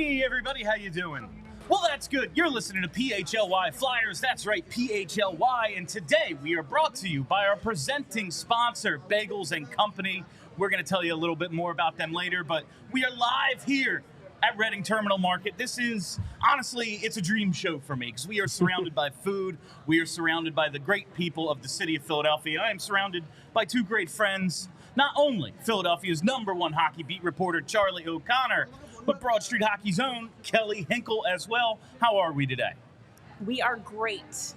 Hey everybody, how you doing? Well, that's good. You're listening to PHLY Flyers. That's right, PHLY. And today we are brought to you by our presenting sponsor, Bagels and Company. We're going to tell you a little bit more about them later, but we are live here at Reading Terminal Market. This is, honestly, it's a dream show for me because we are surrounded by food. We are surrounded by the great people of the city of Philadelphia. I am surrounded by two great friends. Not only Philadelphia's #1 hockey beat reporter, Charlie O'Connor, but Broad Street Hockey's own Kelly Hinkle as well. How are we today? We are great.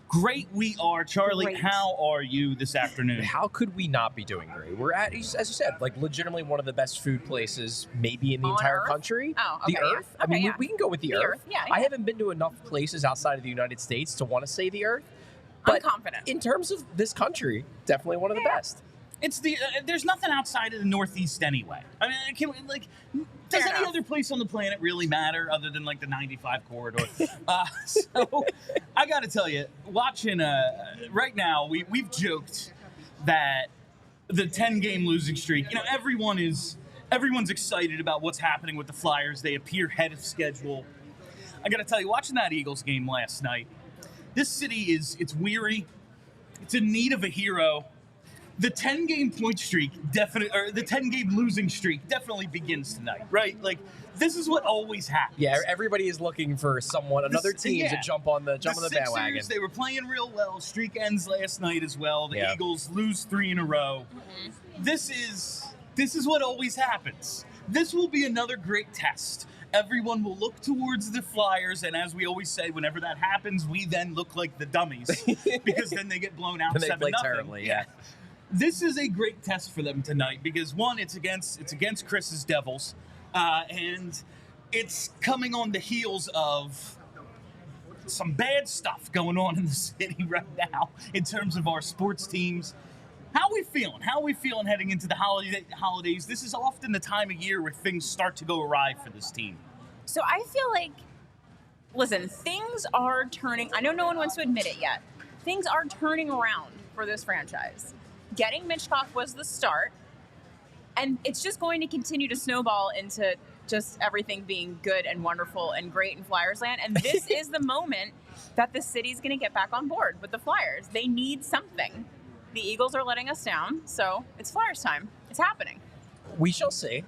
Great we are. Charlie, Great. How are you this afternoon? How could we not be doing great? We're at, as you said, like legitimately one of the best food places maybe in the On entire Earth? country. Oh, okay, the yeah. Earth. I mean, Okay, we can go with the The Earth. Earth, yeah, I yeah. haven't been to enough places outside of the United States to want to say the Earth. I'm But confident. in terms of this country, definitely one of the Yeah. best. It's the there's nothing outside of the Northeast anyway. I mean, does Fair any enough. other place on the planet really matter other than like the 95 corridor? So I got to tell you, watching right now, we've joked that the 10-game losing streak. You know, everyone's excited about what's happening with the Flyers. They appear ahead of schedule. I got to tell you, watching that Eagles game last night, this city it's weary. It's in need of a hero. The 10-game point streak or the 10-game losing streak definitely begins tonight, right? Like, this is what always happens. Yeah, everybody is looking for another team to jump on the bandwagon. Sixers, they were playing real well. Streak ends last night as well. The Yeah. Eagles lose 3 in a row. Mm-hmm. This is what always happens. This will be another great test. Everyone will look towards the Flyers, and as we always say, whenever that happens, we then look like the dummies because then they get blown out And they 7-0. play terribly, yeah. This is a great test for them tonight because one, it's against Chris's Devils, and it's coming on the heels of some bad stuff going on in the city right now in terms of our sports teams. How are we feeling? How are we feeling heading into the holidays? This is often the time of year where things start to go awry for this team. So I feel like, listen, things are turning. I know no one wants to admit it yet. Things are turning around for this franchise. Getting Mitchcock was the start, and it's just going to continue to snowball into just everything being good and wonderful and great in Flyers land. And this is the moment that the city's going to get back on board with the Flyers. They need something. The Eagles are letting us down, so it's Flyers time. It's happening. We shall see.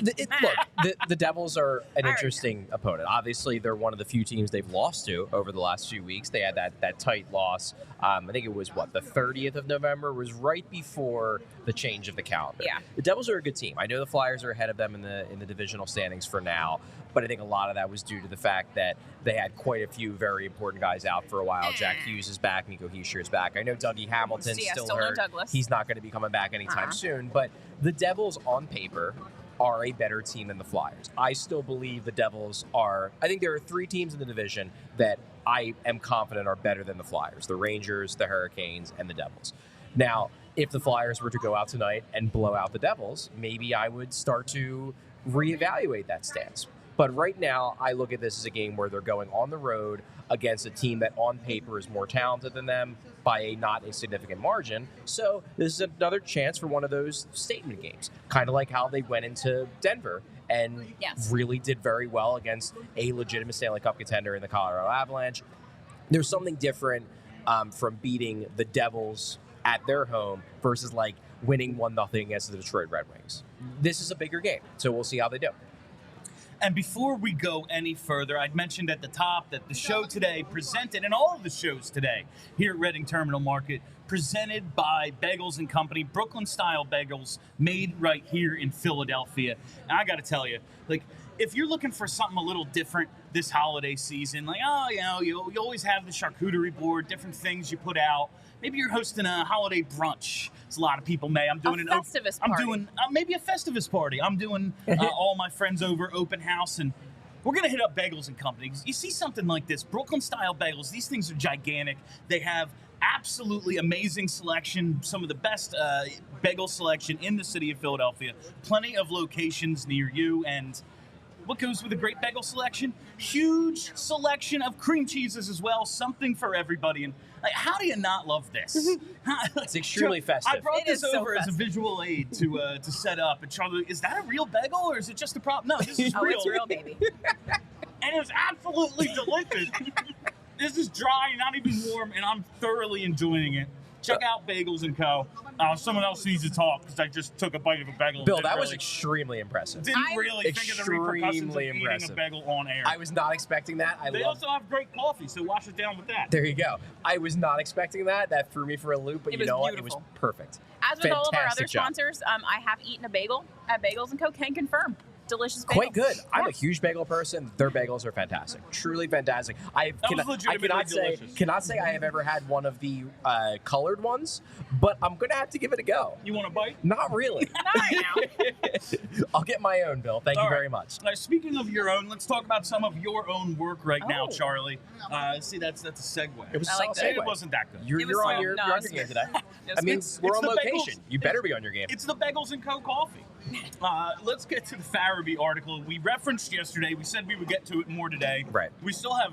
Look, the Devils are an interesting opponent. Obviously, they're one of the few teams they've lost to over the last few weeks. They had that tight loss. I think it was, the 30th of November? It was right before the change of the calendar. Yeah. The Devils are a good team. I know the Flyers are ahead of them in the divisional standings for now, but I think a lot of that was due to the fact that they had quite a few very important guys out for a while. Jack Hughes is back. Nico Hischier is back. I know Dougie Hamilton's still no hurt. Douglas. He's not going to be coming back anytime soon, but the Devils on paper are a better team than the Flyers. I still believe the Devils are. I think there are 3 teams in the division that I am confident are better than the Flyers: the Rangers, the Hurricanes, and the Devils. Now, if the Flyers were to go out tonight and blow out the Devils, maybe I would start to reevaluate that stance. But right now, I look at this as a game where they're going on the road against a team that on paper is more talented than them by a not insignificant margin. So this is another chance for one of those statement games, kind of like how they went into Denver and really did very well against a legitimate Stanley Cup contender in the Colorado Avalanche. There's something different from beating the Devils at their home versus like winning 1-0 against the Detroit Red Wings. This is a bigger game, so we'll see how they do. And before we go any further, I'd mentioned at the top that the show today presented, and all of the shows today here at Reading Terminal Market, presented by Bagels and Company, Brooklyn-style bagels made right here in Philadelphia. And I got to tell you, like, if you're looking for something a little different this holiday season, like, you always have the charcuterie board, different things you put out. Maybe you're hosting a holiday brunch. As a lot of people may. I'm doing a Festivus party. I'm doing maybe a Festivus party. I'm doing all my friends over open house, and we're going to hit up Bagels and Company. You see something like this, Brooklyn-style bagels, these things are gigantic. They have absolutely amazing selection, some of the best bagel selection in the city of Philadelphia. Plenty of locations near you, and what goes with a great bagel selection? Huge selection of cream cheeses as well, something for everybody. And Like, how do you not love this? It's extremely festive. I brought It this is so over as a festive. visual aid to set up. And Charlie, is that a real bagel or is it just a prop? No, this is Oh, real. it's real, baby. And it's absolutely delicious. This is dry, not even warm, and I'm thoroughly enjoying it. Check out Bagels and Co. Someone else needs to talk because I just took a bite of a bagel. Bill, Didn't that was really- extremely impressive. Didn't I'm really think of the repercussions of extremely eating a impressive. bagel on air. I was not expecting that. They also have great coffee, so wash it down with that. There you go. I was not expecting that. That threw me for a loop, but It you was know what? It was beautiful. perfect. As with all of our other Fantastic job. sponsors, I have eaten a bagel at Bagels and Co. Can confirm. Delicious bagel. Quite good. I'm a Yeah. huge bagel person. Their bagels are fantastic. Truly fantastic. I was legitimately delicious. cannot say I have ever had one of the colored ones, but I'm going to have to give it a go. You want a bite? Not really. Not right now. I'll get my own, Bill. Thank you All right. very much. Now, speaking of your own, let's talk about some of your own work right now, Oh. Charlie. See, that's a segue. It was I like a that. solid It segue. wasn't that good. You're, It was you're on solid. your, No, you're on it's your game good. today. It's I mean, good. we're it's on the location. bagels. You better be on your game. It's the Bagels and Co. coffee. Let's get to the Farabee article. We referenced yesterday. We said we would get to it more today. Right. We still have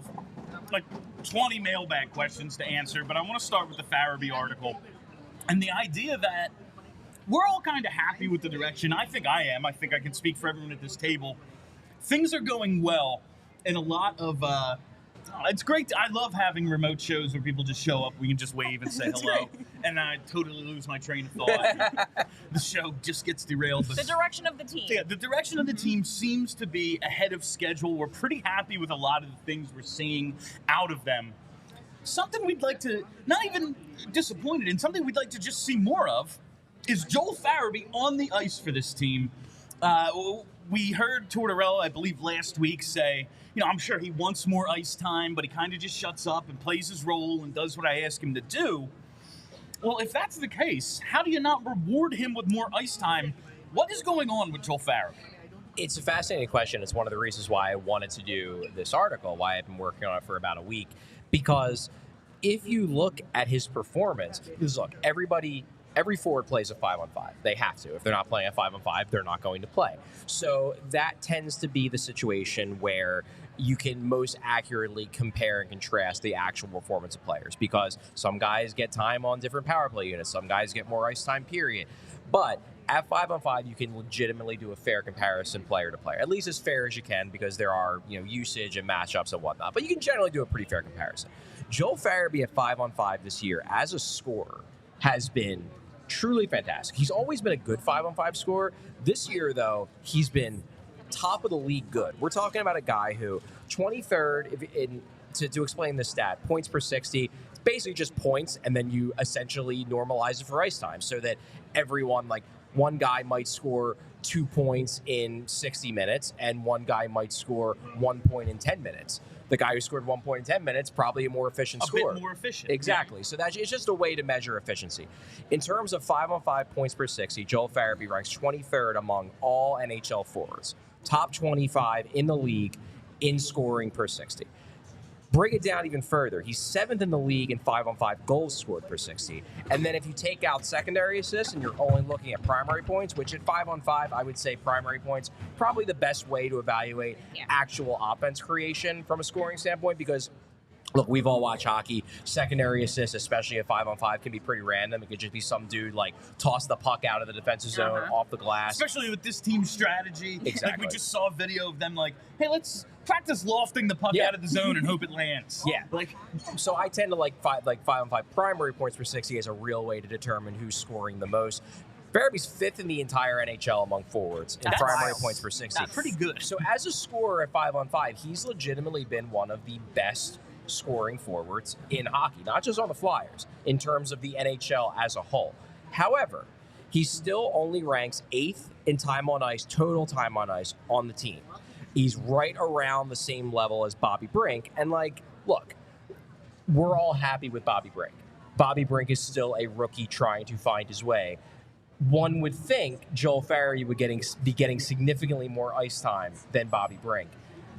like 20 mailbag questions to answer, but I want to start with the Farabee article. And the idea that we're all kind of happy with the direction. I think I am. I think I can speak for everyone at this table. Things are going well, and a lot of it's great. I love having remote shows where people just show up. We can just wave and say It's hello, great. and I totally lose my train of thought. The show just gets derailed. The direction of the team. Yeah, the direction of the team seems to be ahead of schedule. We're pretty happy with a lot of the things we're seeing out of them. Something we'd like to, not even disappointed in, something we'd like to just see more of is Joel Farabee on the ice for this team. We heard Tortorella, I believe, last week say, I'm sure he wants more ice time, but he kind of just shuts up and plays his role and does what I ask him to do. Well, if that's the case, how do you not reward him with more ice time? What is going on with Joel Farabee? It's a fascinating question. It's one of the reasons why I wanted to do this article, why I've been working on it for about a week. Because if you look at his performance, because look, every forward plays a 5-on-5. They have to. If they're not playing a 5-on-5, they're not going to play. So that tends to be the situation where you can most accurately compare and contrast the actual performance of players, because some guys get time on different power play units, some guys get more ice time, period. But at 5-on-5, you can legitimately do a fair comparison player to player, at least as fair as you can, because there are usage and matchups and whatnot. But you can generally do a pretty fair comparison. Joel Farabee at 5-on-5 this year as a scorer has been truly fantastic. He's always been a good 5-on-5 scorer. This year, though, he's been top of the league good. We're talking about a guy who 23rd, to explain this stat, points per 60, it's basically just points, and then you essentially normalize it for ice time so that everyone, like one guy might score 2 points in 60 minutes, and one guy might score 1 point in 10 minutes. The guy who scored 1 point in 10 minutes, probably a more efficient scorer. A bit more efficient. Exactly. Yeah. So it's just a way to measure efficiency. In terms of 5-on-5 points per 60, Joel Farabee ranks 23rd among all NHL forwards. Top 25 in the league in scoring per 60. Break it down even further. He's 7th in the league in 5-on-5 goals scored per 60. And then if you take out secondary assists and you're only looking at primary points, which at 5-on-5, I would say primary points, probably the best way to evaluate actual offense creation from a scoring standpoint, because look, we've all watched hockey. Secondary assists, especially at 5-on-5, can be pretty random. It could just be some dude like toss the puck out of the defensive zone off the glass. Especially with this team's strategy. Exactly. Like, we just saw a video of them like, hey, let's practice lofting the puck out of the zone and hope it lands. Yeah. Like, So I tend to like 5-on-5 primary points per 60 as a real way to determine who's scoring the most. Farabee's 5th in the entire NHL among forwards in That's primary wild. points per 60. That's pretty good. So as a scorer at 5-on-5, he's legitimately been one of the best scoring forwards in hockey, not just on the Flyers, in terms of the NHL as a whole. However, he still only ranks 8th in time on ice, total time on ice on the team. He's right around the same level as Bobby Brink. And look, we're all happy with Bobby Brink. Bobby Brink is still a rookie trying to find his way. One would think Joel Farabee would be getting significantly more ice time than Bobby Brink.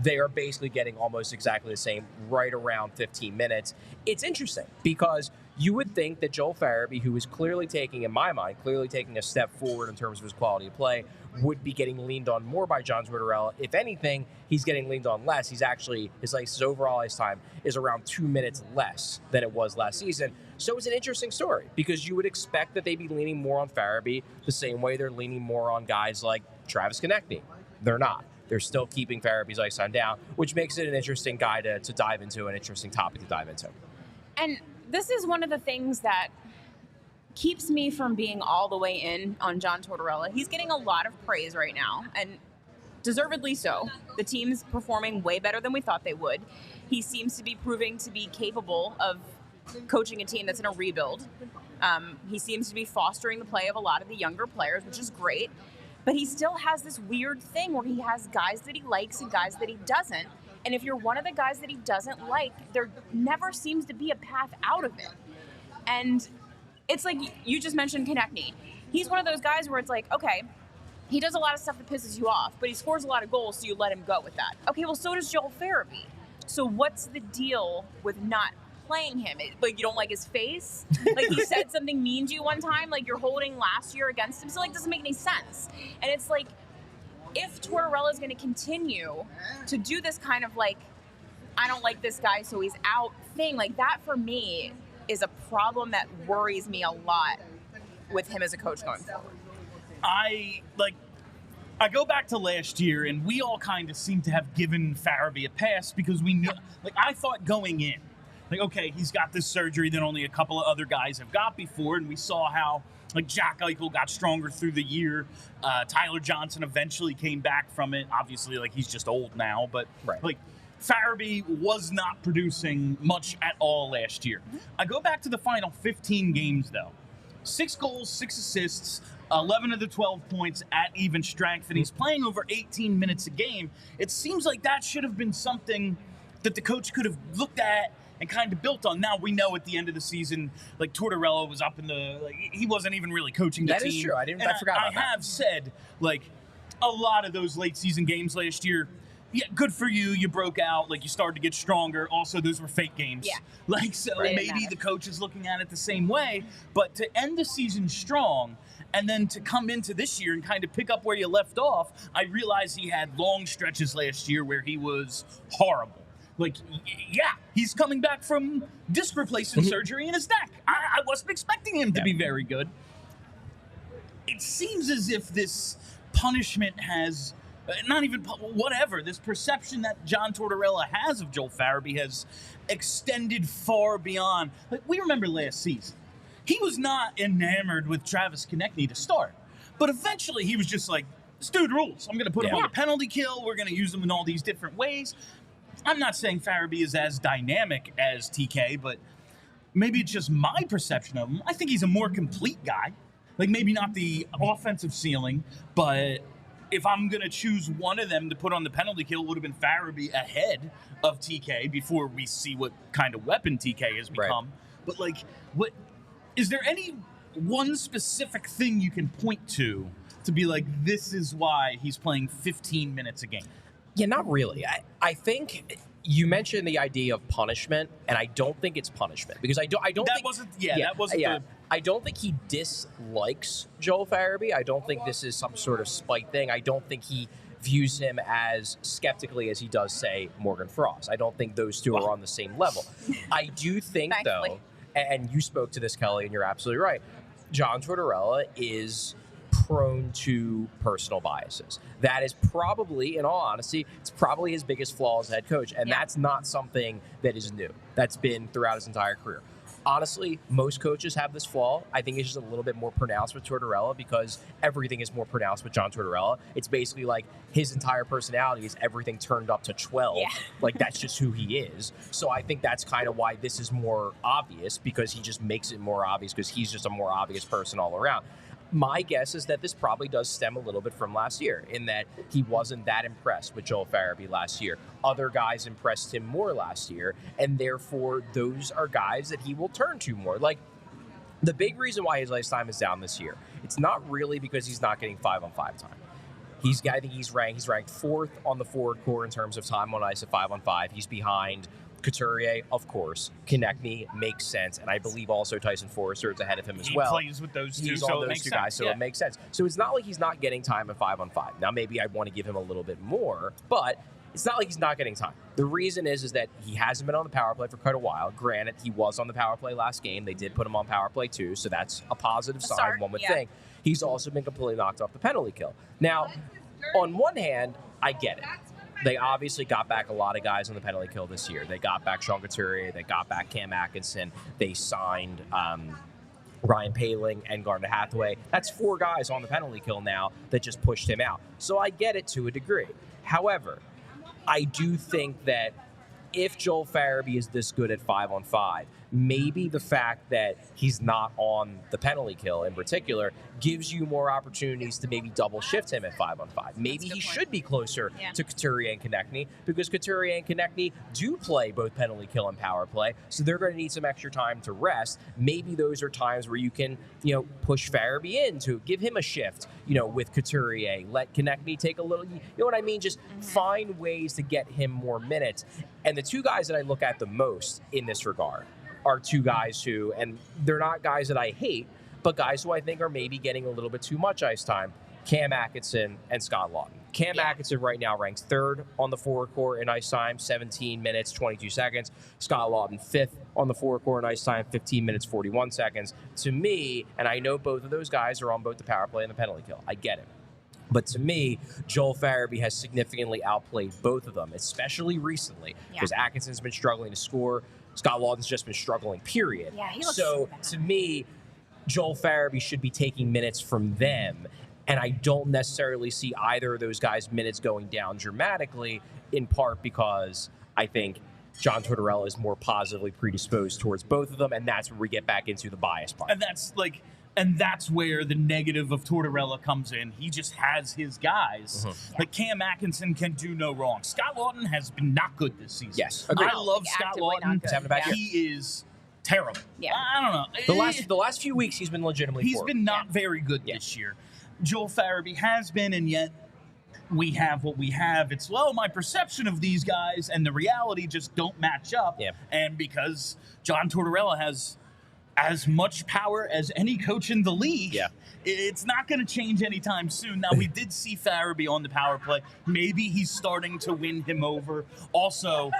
they are basically getting almost exactly the same, right around 15 minutes. It's interesting because you would think that Joel Farabee, who is clearly taking, in my mind, a step forward in terms of his quality of play, would be getting leaned on more by John Tortorella. If anything, he's getting leaned on less. He's actually, his overall ice time is around 2 minutes less than it was last season. So it's an interesting story because you would expect that they'd be leaning more on Farabee the same way they're leaning more on guys like Travis Sanheim. They're not. They're still keeping Farabee's ice time down, which makes it an interesting guy to dive into, an interesting topic to dive into. And this is one of the things that keeps me from being all the way in on John Tortorella. He's getting a lot of praise right now, and deservedly so. The team's performing way better than we thought they would. He seems to be proving to be capable of coaching a team that's in a rebuild. He seems to be fostering the play of a lot of the younger players, which is great. But he still has this weird thing where he has guys that he likes and guys that he doesn't. And if you're one of the guys that he doesn't like, there never seems to be a path out of it. And it's like you just mentioned Konechny. He's one of those guys where it's like, okay, he does a lot of stuff that pisses you off, but he scores a lot of goals, so you let him go with that. Okay, well, so does Joel Farabee. So what's the deal with not playing him? Like, you don't like his face? Like, he said something mean to you one time? Like, you're holding last year against him? So, like, it doesn't make any sense. And it's like, if Tortorella is going to continue to do this kind of, like, I don't like this guy, so he's out thing, like, that for me is a problem that worries me a lot with him as a coach going forward. I go back to last year, and we all kind of seem to have given Farabee a pass because we knew, like, I thought going in, like, okay, he's got this surgery that only a couple of other guys have got before, and we saw how, like, Jack Eichel got stronger through the year. Tyler Johnson eventually came back from it. Obviously, like, he's just old now, but, like, Farabee was not producing much at all last year. I go back to the final 15 games, though. 6 goals, 6 assists, 11 of the 12 points at even strength, and he's playing over 18 minutes a game. It seems like that should have been something that the coach could have looked at and kind of built on. Now, we know at the end of the season, like, Tortorella was up in the, like, he wasn't even really coaching the team. That is true. I forgot about that. I have said, like, a lot of those late season games last year, yeah, good for you. You broke out. Like, you started to get stronger. Also, those were fake games. Yeah. Like, so maybe the coach is looking at it the same way. But to end the season strong and then to come into this year and kind of pick up where you left off, I realize he had long stretches last year where he was horrible. Like, yeah, he's coming back from disc replacement surgery in his neck. I wasn't expecting him to be very good. It seems as if this punishment has... not even whatever. This perception that John Tortorella has of Joel Farabee has extended far beyond. Like, we remember last season, he was not enamored with Travis Konechny to start, but eventually he was just like, this dude rules. I'm going to put him on the penalty kill. We're going to use him in all these different ways. I'm not saying Farabee is as dynamic as TK, but maybe it's just my perception of him. I think he's a more complete guy. Like, maybe not the offensive ceiling, but if I'm going to choose one of them to put on the penalty kill, it would have been Farabee ahead of TK before we see what kind of weapon TK has become. Right. But, like, what is there any one specific thing you can point to be like, this is why he's playing 15 minutes a game? Yeah, not really. I think you mentioned the idea of punishment, and I don't think it's punishment because I don't think I don't think he dislikes Joel Farabee. I don't think this is some sort of spite thing. I don't think he views him as skeptically as he does, say, Morgan Frost. I don't think those two are on the same level. I do think, though, and you spoke to this, Kelly, and you're absolutely right, John Tortorella is prone to personal biases. That is probably, in all honesty, it's probably his biggest flaw as head coach, and that's not something that is new. That's been throughout his entire career. Honestly, most coaches have this flaw. I think it's just a little bit more pronounced with Tortorella because everything is more pronounced with John Tortorella. It's basically like his entire personality is everything turned up to 12. Yeah. Like, that's just who he is. So I think that's kind of why this is more obvious, because he just makes it more obvious because he's just a more obvious person all around. My guess is that this probably does stem a little bit from last year, in that he wasn't that impressed with Joel Farabee last year. Other guys impressed him more last year, and therefore those are guys that he will turn to more. Like, the big reason why his ice time is down this year, it's not really because he's not getting 5-on-5 time. I think he's ranked fourth on the forward core in terms of time on ice at 5-on-5. He's behind Couturier, of course. Konechny makes sense, and I believe also Tyson Forrester is ahead of him as well. He plays with those two, he's so on it those makes two sense. guys, so it makes sense. So it's not like he's not getting time at 5-on-5. Now maybe I want to give him a little bit more, but it's not like he's not getting time. The reason is that he hasn't been on the power play for quite a while. Granted, he was on the power play last game. They did put him on power play too, so that's a positive sign, one would think. He's also been completely knocked off the penalty kill. Now, on one hand, I get it. They obviously got back a lot of guys on the penalty kill this year. They got back Sean Couturier. They got back Cam Atkinson. They signed Ryan Poehling and Garnet Hathaway. That's 4 guys on the penalty kill now that just pushed him out. So I get it to a degree. However, I do think that if Joel Farabee is this good at 5-on-5, maybe the fact that he's not on the penalty kill in particular gives you more opportunities to maybe double shift him at 5-on-5. Maybe he should be closer to Couturier and Konechny, because Couturier and Konechny do play both penalty kill and power play, so they're going to need some extra time to rest. Maybe those are times where you can, push Farabee in to give him a shift, with Couturier, let Konechny take a little, you know what I mean? Just find ways to get him more minutes. And the 2 guys that I look at the most in this regard are 2 guys who, and they're not guys that I hate, but guys who I think are maybe getting a little bit too much ice time: Cam Atkinson and Scott Laughton. Cam Atkinson right now ranks 3rd on the forward core in ice time, 17 minutes, 22 seconds. Scott Laughton 5th on the forward core in ice time, 15 minutes, 41 seconds. To me, and I know both of those guys are on both the power play and the penalty kill. I get it. But to me, Joel Farabee has significantly outplayed both of them, especially recently, because Atkinson's been struggling to score. Scott Laughton's just been struggling, period. Yeah, he looks so bad. to me, Joel Farabee should be taking minutes from them, and I don't necessarily see either of those guys' minutes going down dramatically, in part because I think John Tortorella is more positively predisposed towards both of them, and that's where we get back into the bias part. And that's where the negative of Tortorella comes in. He just has his guys. Like Cam Atkinson can do no wrong. Scott Laughton has been not good this season. Yes, agreed. I love Scott Laughton. He is terrible. Yeah. I don't know. The last few weeks, he's been legitimately poor. Been not very good this year. Joel Farabee has been, and yet we have what we have. It's, my perception of these guys and the reality just don't match up. Yeah. And because John Tortorella has as much power as any coach in the league, it's not going to change anytime soon. Now, we did see Farabee on the power play. Maybe he's starting to win him over. Also,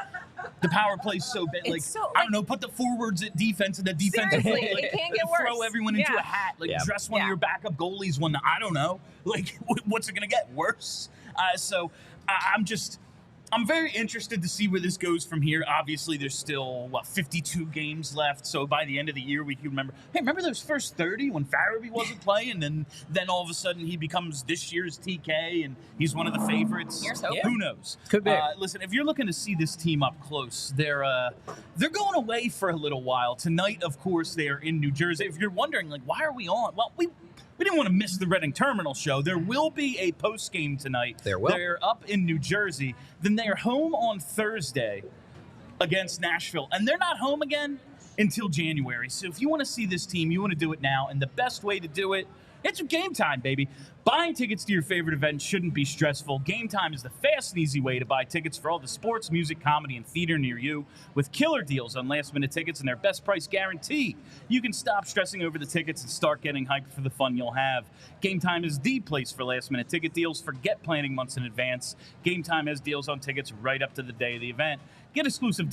the power play's so bad. I don't know, put the forwards at defense and the defense at Seriously, it can't get worse. Throw everyone into a hat. Dress one of your backup goalies when, I don't know. What's it going to get? Worse? I'm very interested to see where this goes from here. Obviously, there's still, 52 games left. So by the end of the year, we can remember those first 30 when Farabee wasn't playing, and then all of a sudden he becomes this year's TK, and he's one of the favorites. Here's hope. Who knows? Could be. Listen, if you're looking to see this team up close, they're going away for a little while. Tonight, of course, they are in New Jersey. If you're wondering, why are we on? Well, we didn't want to miss the Reading Terminal show. There will be a post-game tonight. There will. They're up in New Jersey. Then they're home on Thursday against Nashville. And they're not home again until January. So if you want to see this team, you want to do it now. And the best way to do it, it's Game Time, baby. Buying tickets to your favorite event shouldn't be stressful. Game Time is the fast and easy way to buy tickets for all the sports, music, comedy, and theater near you, with killer deals on last-minute tickets and their best price guarantee. You can stop stressing over the tickets and start getting hyped for the fun you'll have. Game Time is the place for last-minute ticket deals. Forget planning months in advance. Game Time has deals on tickets right up to the day of the event. Get exclusive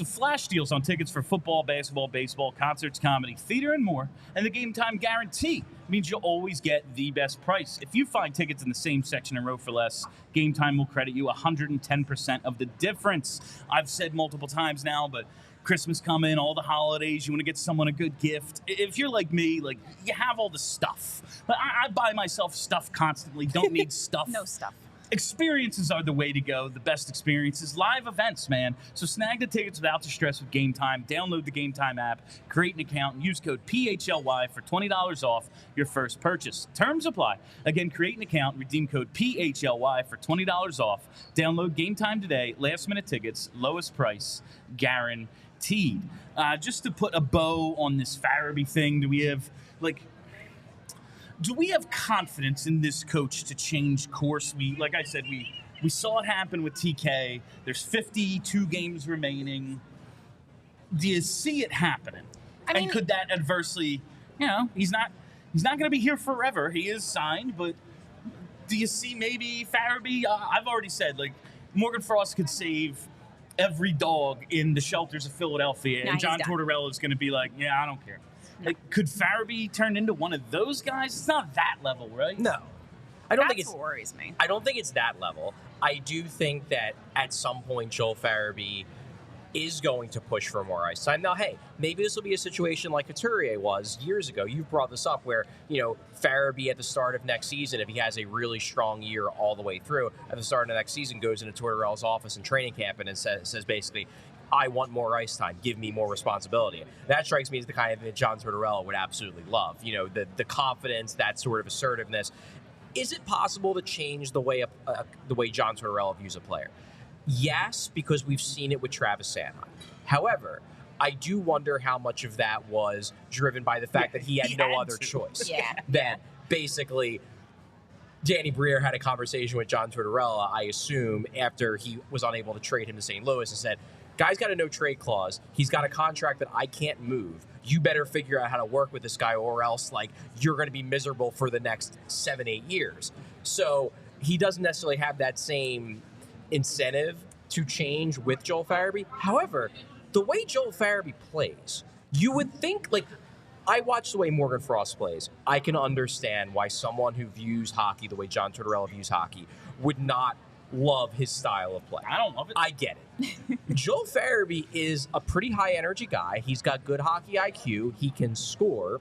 flash deals on tickets for football, basketball, baseball, concerts, comedy, theater, and more. And the Game Time guarantee means you'll always get the best price. If you find tickets in the same section and row for less, Game Time will credit you 110% of the difference. I've said multiple times now, but Christmas coming, all the holidays, you want to get someone a good gift. If you're like me, you have all the stuff. But I buy myself stuff constantly. Don't need stuff. No stuff. Experiences are the way to go. The best experiences, live events, man. So snag the tickets without the stress with Game Time. Download the Game Time app, create an account, and use code PHLY for $20 off your first purchase. Terms apply. Again, create an account, redeem code PHLY for $20 off. Download Game Time today. Last minute tickets, lowest price, guaranteed. Just to put a bow on this Farabee thing, do we have do we have confidence in this coach to change course? Like I said, we saw it happen with TK. There's 52 games remaining. Do you see it happening? And could that adversely, he's not going to be here forever. He is signed, but do you see maybe Farabee? I've already said, like, Morgan Frost could save every dog in the shelters of Philadelphia, and John Tortorella is going to be like, I don't care. Like, could Farabee turn into one of those guys? It's not that level, right? No. I don't think That's what worries me. I don't think it's that level. I do think that at some point Joel Farabee is going to push for more ice time. Now, hey, maybe this will be a situation like Couturier was years ago. You've brought this up where, Farabee at the start of next season, if he has a really strong year all the way through, at the start of next season goes into Tortorella's office in training camp and says basically, I want more ice time. Give me more responsibility. That strikes me as the kind of thing that John Tortorella would absolutely love. The confidence, that sort of assertiveness. Is it possible to change the way John Tortorella views a player? Yes, because we've seen it with Travis Sanheim. However, I do wonder how much of that was driven by the fact that he had no other choice. That basically Danny Briere had a conversation with John Tortorella, I assume, after he was unable to trade him to St. Louis and said, guy's got a no-trade clause. He's got a contract that I can't move. You better figure out how to work with this guy or else, you're going to be miserable for the next 7-8 years. So he doesn't necessarily have that same incentive to change with Joel Farabee. However, the way Joel Farabee plays, you would think, I watch the way Morgan Frost plays. I can understand why someone who views hockey the way John Tortorella views hockey would not love his style of play. I don't love it. I get it. Joel Farabee is a pretty high energy guy. He's got good hockey IQ. He can score.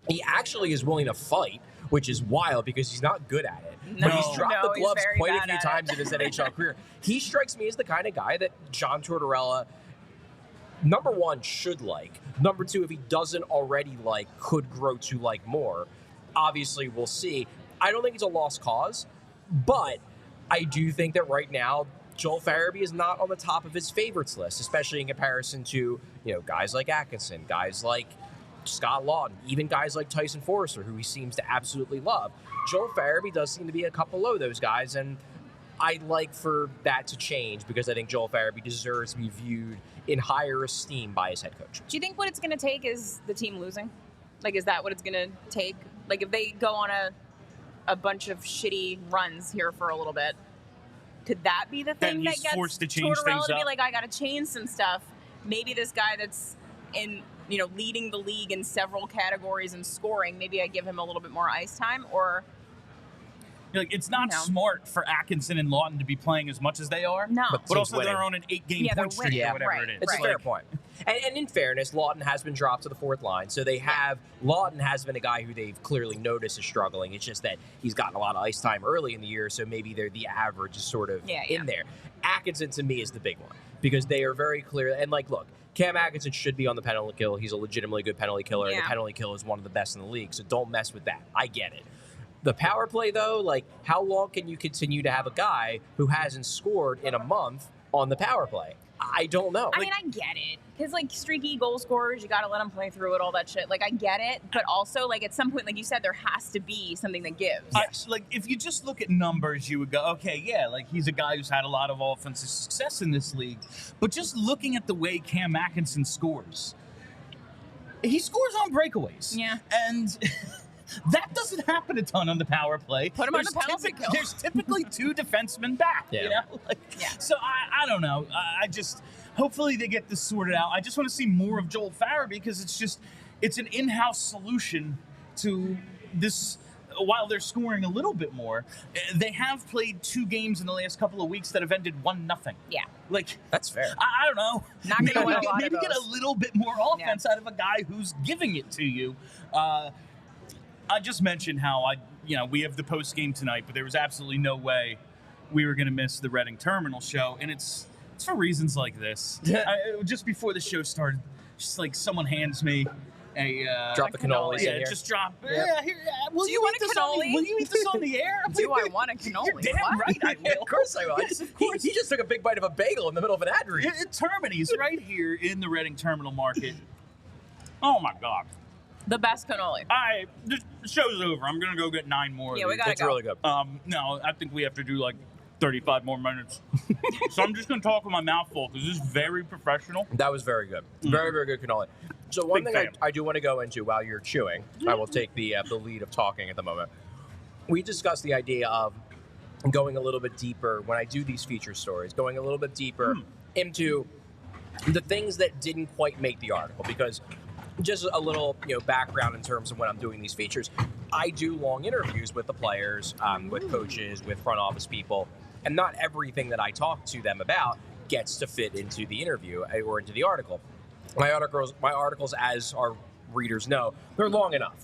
He actually is willing to fight, which is wild because he's not good at it. No. But he's dropped the gloves quite a few times in his NHL career. He strikes me as the kind of guy that John Tortorella, number one, should like. Number two, if he doesn't already like, could grow to like more. Obviously, we'll see. I don't think it's a lost cause, but I do think that right now, Joel Farabee is not on the top of his favorites list, especially in comparison to, guys like Atkinson, guys like Scott Lawton, even guys like Tyson Forrester, who he seems to absolutely love. Joel Farabee does seem to be a couple below those guys, and I'd like for that to change because I think Joel Farabee deserves to be viewed in higher esteem by his head coach. Do you think what it's going to take is the team losing? Is that what it's going to take? If they go on a bunch of shitty runs here for a little bit, could that be the thing that gets forced to change Tortorella things to be up? like, I got to change some stuff? Maybe this guy that's in, leading the league in several categories and scoring, maybe I give him a little bit more ice time, or it's not smart for Atkinson and Lawton to be playing as much as they are. No. But also they're on an 8-game point streak or whatever it is. It's a fair point. And in fairness, Lawton has been dropped to the fourth line. So Lawton has been a guy who they've clearly noticed is struggling. It's just that he's gotten a lot of ice time early in the year, so maybe the average is sort of in there. Atkinson, to me, is the big one because they are very clear. And, look, Cam Atkinson should be on the penalty kill. He's a legitimately good penalty killer, and the penalty kill is one of the best in the league, so don't mess with that. I get it. The power play, though, how long can you continue to have a guy who hasn't scored in a month on the power play? I don't know. I get it. Because, streaky goal scorers, you got to let them play through it, all that shit. I get it. But also, at some point, like you said, there has to be something that gives. Yes. If you just look at numbers, you would go, okay, yeah, he's a guy who's had a lot of offensive success in this league. But just looking at the way Cam Atkinson scores, he scores on breakaways. Yeah. And that doesn't happen a ton on the power play. Put him on the penalty kill. There's typically two defensemen back, So I don't know. I just, hopefully they get this sorted out. I just want to see more of Joel Farabee because it's an in-house solution to this. While they're scoring a little bit more, they have played 2 games in the last couple of weeks that have ended 1-0. Yeah. That's fair. I don't know. Not going to win a lot maybe of those. Get a little bit more offense out of a guy who's giving it to you. I just mentioned how we have the post game tonight, but there was absolutely no way we were going to miss the Reading Terminal show, and it's for reasons like this. Just before the show started, just someone hands me a drop the cannolis in here. Just drop. Yep. Yeah, here. Will Do you want eat a this cannoli? Will you eat this on the air? Do I want a cannoli? You're damn right I will. Of course I will. Yes, of course. He just took a big bite of a bagel in the middle of an ad read. Termini's right here in the Reading Terminal Market. Oh my God. The best cannoli. The show's over. I'm gonna go get 9 more. Yeah, we gotta It's go. really good. No, I think we have to do like 35 more minutes. So I'm just gonna talk with my mouth full because this is very professional. That was very good. Very, very good cannoli. So one Big thing fan. I do want to go into while you're chewing, I will take the lead of talking at the moment. We discussed the idea of going a little bit deeper when I do these feature stories, going a little bit deeper into the things that didn't quite make the article, because just a little background in terms of when I'm doing these features, I do long interviews with the players, with coaches, with front office people, and not everything that I talk to them about gets to fit into the interview or into the article. My articles, as our readers know, they're long enough.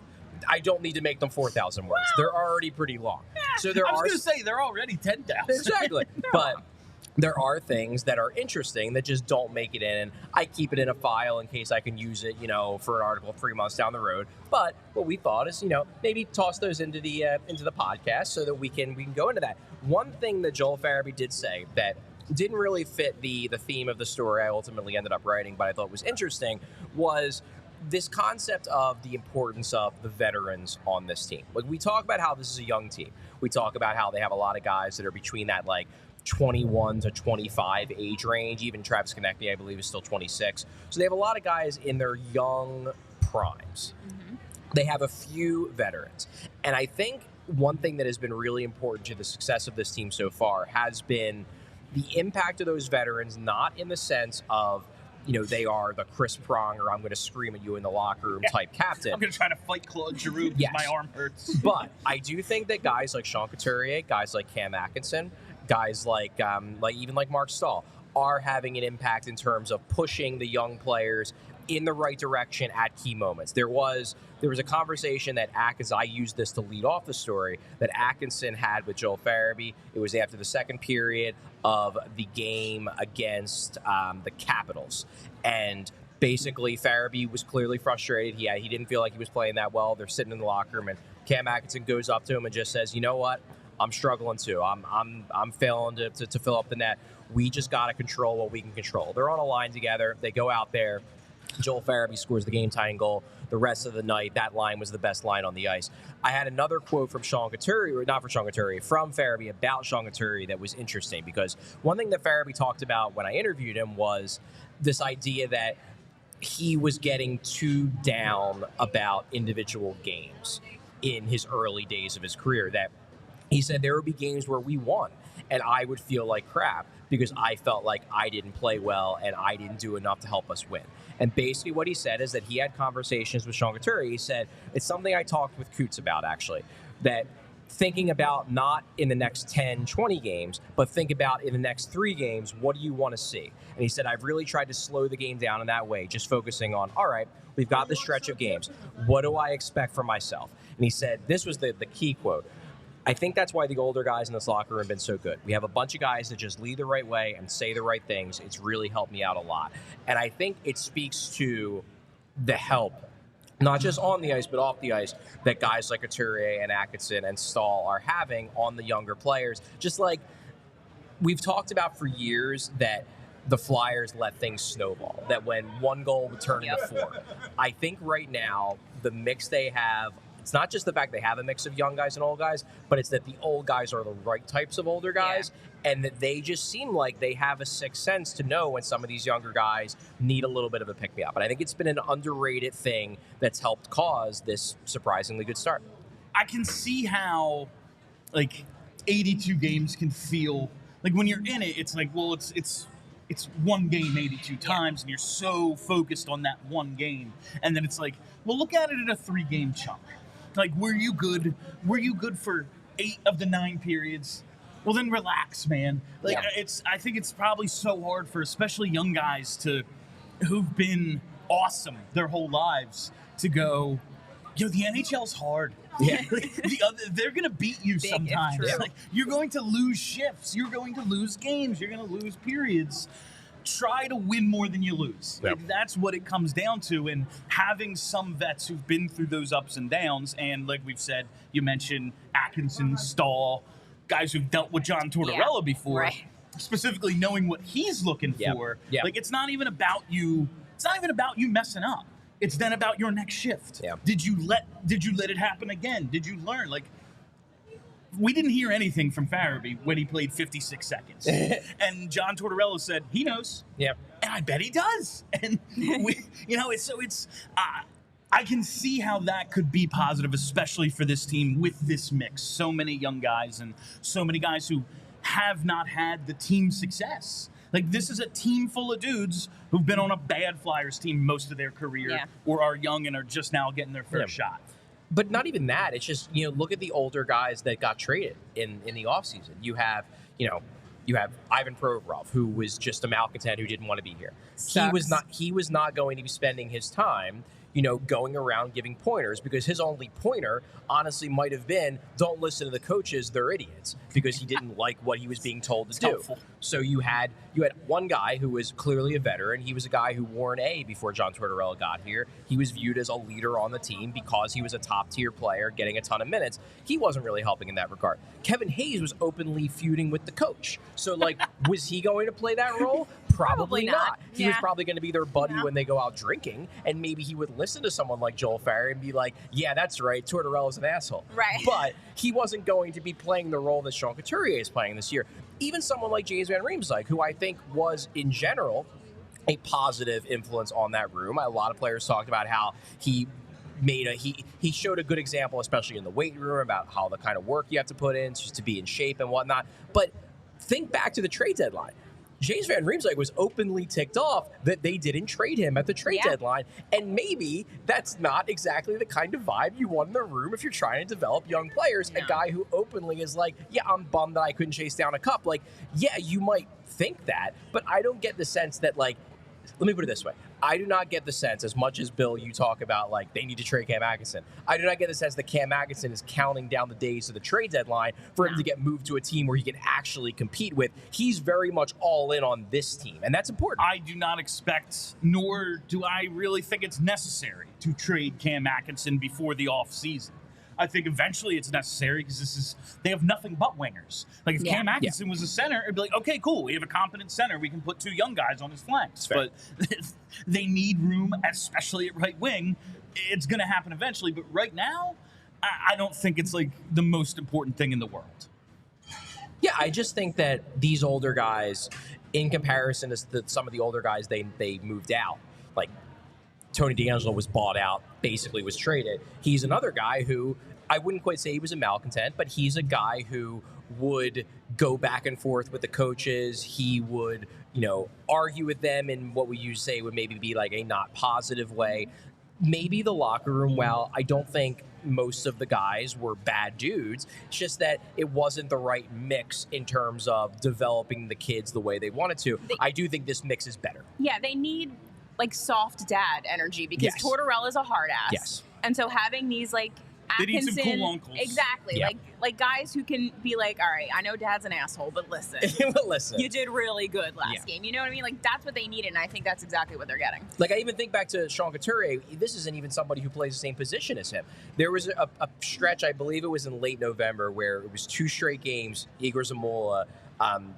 I don't need to make them 4,000 words. They're already pretty long. So I was gonna say they're already 10,000. Exactly. But there are things that are interesting that just don't make it in, and I keep it in a file in case I can use it, for an article 3 months down the road. But what we thought is, maybe toss those into the podcast so that we can go into that. One thing that Joel Farabee did say that didn't really fit the theme of the story I ultimately ended up writing, but I thought was interesting, was this concept of the importance of the veterans on this team. Like, we talk about how this is a young team. We talk about how they have a lot of guys that are between that 21 to 25 age range. Even Travis Sanheim, I believe, is still 26. So they have a lot of guys in their young primes. Mm-hmm. They have a few veterans. And I think one thing that has been really important to the success of this team so far has been the impact of those veterans, not in the sense of they are the Chris Prong or I'm going to scream at you in the locker room type captain. I'm going to try to fight Claude Giroux because my arm hurts. But I do think that guys like Sean Couturier, guys like Cam Atkinson, guys like Mark Stahl are having an impact in terms of pushing the young players in the right direction at key moments. There was a conversation that I used this to lead off the story, that Atkinson had with Joel Farabee. It was after the second period of the game against the Capitals. And basically, Farabee was clearly frustrated. He didn't feel like he was playing that well. They're sitting in the locker room, and Cam Atkinson goes up to him and just says, "You know what? I'm struggling too. I'm failing to fill up the net. We just got to control what we can control." They're on a line together. They go out there. Joel Farabee scores the game-tying goal. The rest of the night, that line was the best line on the ice. I had another quote from from Farabee about Sean Couturier that was interesting, because one thing that Farabee talked about when I interviewed him was this idea that he was getting too down about individual games in his early days of his career. That he said there would be games where we won and I would feel like crap because I felt like I didn't play well and I didn't do enough to help us win. And basically what he said is that he had conversations with Sean Couturier. He said, it's something I talked with Coots about, actually, that thinking about not in the next 10, 20 games, but think about in the next 3 games, what do you want to see? And he said, I've really tried to slow the game down in that way, just focusing on, all right, we've got this stretch of games. What do I expect from myself? And he said, this was the key quote, I think that's why the older guys in this locker room have been so good. We have a bunch of guys that just lead the right way and say the right things. It's really helped me out a lot. And I think it speaks to the help, not just on the ice, but off the ice, that guys like Couturier and Atkinson and Stahl are having on the younger players. Just like we've talked about for years that the Flyers let things snowball, that when one goal would turn into 4. I think right now, the mix they have, it's not just the fact they have a mix of young guys and old guys, but it's that the old guys are the right types of older guys, and that they just seem like they have a sixth sense to know when some of these younger guys need a little bit of a pick-me-up. And I think it's been an underrated thing that's helped cause this surprisingly good start. I can see how, 82 games can feel like when you're in it. It's like, well, it's one game 82 times, and you're so focused on that one game, and then it's like, well, look at it in a 3-game chunk. Like, were you good? Were you good for 8 of the 9 periods? Well, then relax, man. I think it's probably so hard for especially young guys who've been awesome their whole lives to go, the NHL's hard. Yeah. They're going to beat you sometimes. You're going to lose shifts. You're going to lose games. You're going to lose periods. Try to win more than you lose. Yep. That's what it comes down to. And having some vets who've been through those ups and downs, and like we've said, you mentioned Atkinson, Stahl, guys who've dealt with John Tortorella before, right. Specifically knowing what he's looking for. Yeah. It's not even about you. It's not even about you messing up. It's then about your next shift. Yeah. Did you let it happen again? Did you learn? Like, we didn't hear anything from Farabee when he played 56 seconds. And John Tortorella said he knows. Yep. And I bet he does. And I can see how that could be positive, especially for this team with this mix. So many young guys and so many guys who have not had the team success. Like, this is a team full of dudes who've been on a bad Flyers team most of their career or are young and are just now getting their first shot. But not even that. It's just, look at the older guys that got traded in the offseason. You have Ivan Provorov, who was just a malcontent who didn't want to be here. He was not going to be spending his time going around giving pointers, because his only pointer honestly might have been, don't listen to the coaches, they're idiots, because he didn't like what he was being told to do. Helpful. So you had one guy who was clearly a veteran. He was a guy who wore an A before John Tortorella got here. He was viewed as a leader on the team because he was a top-tier player getting a ton of minutes. He wasn't really helping in that regard. Kevin Hayes was openly feuding with the coach. So, was he going to play that role? Probably not. He was probably going to be their buddy when they go out drinking, and maybe he would listen to someone like Joel Farabee and be like, yeah, that's right, Tortorella's an asshole. Right. But he wasn't going to be playing the role that Sean Couturier is playing this year. Even someone like James Van Riemsdyk, who I think was, in general, a positive influence on that room. A lot of players talked about how he showed a good example, especially in the weight room, about how the kind of work you have to put in just to be in shape and whatnot. But think back to the trade deadline. James Van Riemsdyk was openly ticked off that they didn't trade him at the trade deadline. And maybe that's not exactly the kind of vibe you want in the room if you're trying to develop young players. A guy who openly is like, yeah, I'm bummed that I couldn't chase down a cup. Like, yeah, you might think that, but I don't get the sense that, let me put it this way. I do not get the sense, as much as, Bill, you talk about, they need to trade Cam Atkinson. I do not get the sense that Cam Atkinson is counting down the days to the trade deadline for him to get moved to a team where he can actually compete with. He's very much all in on this team, and that's important. I do not expect, nor do I really think it's necessary to trade Cam Atkinson before the offseason. I think eventually it's necessary because they have nothing but wingers. Like, if Cam Atkinson was a center, it'd be like, okay, cool, we have a competent center. We can put two young guys on his flanks. But they need room, especially at right wing. It's going to happen eventually. But right now, I don't think it's the most important thing in the world. Yeah, I just think that these older guys, in comparison to some of the older guys they moved out, like Tony DeAngelo was bought out, basically was traded. He's another guy who, I wouldn't quite say he was a malcontent, but he's a guy who would go back and forth with the coaches. He would, argue with them in what we usually say would maybe be a not positive way. Maybe the locker room, well, I don't think most of the guys were bad dudes. It's just that it wasn't the right mix in terms of developing the kids the way they wanted to. I do think this mix is better. Yeah, they need soft dad energy, because Tortorella's a hard ass. Yes. And so having these they need some cool uncles. Exactly. Yep. Like guys who can be all right, I know dad's an asshole, but listen. You did really good last game. You know what I mean? That's what they needed, and I think that's exactly what they're getting. I even think back to Sean Couturier. This isn't even somebody who plays the same position as him. There was a stretch, I believe it was in late November, where it was 2 straight games, Igor Zamola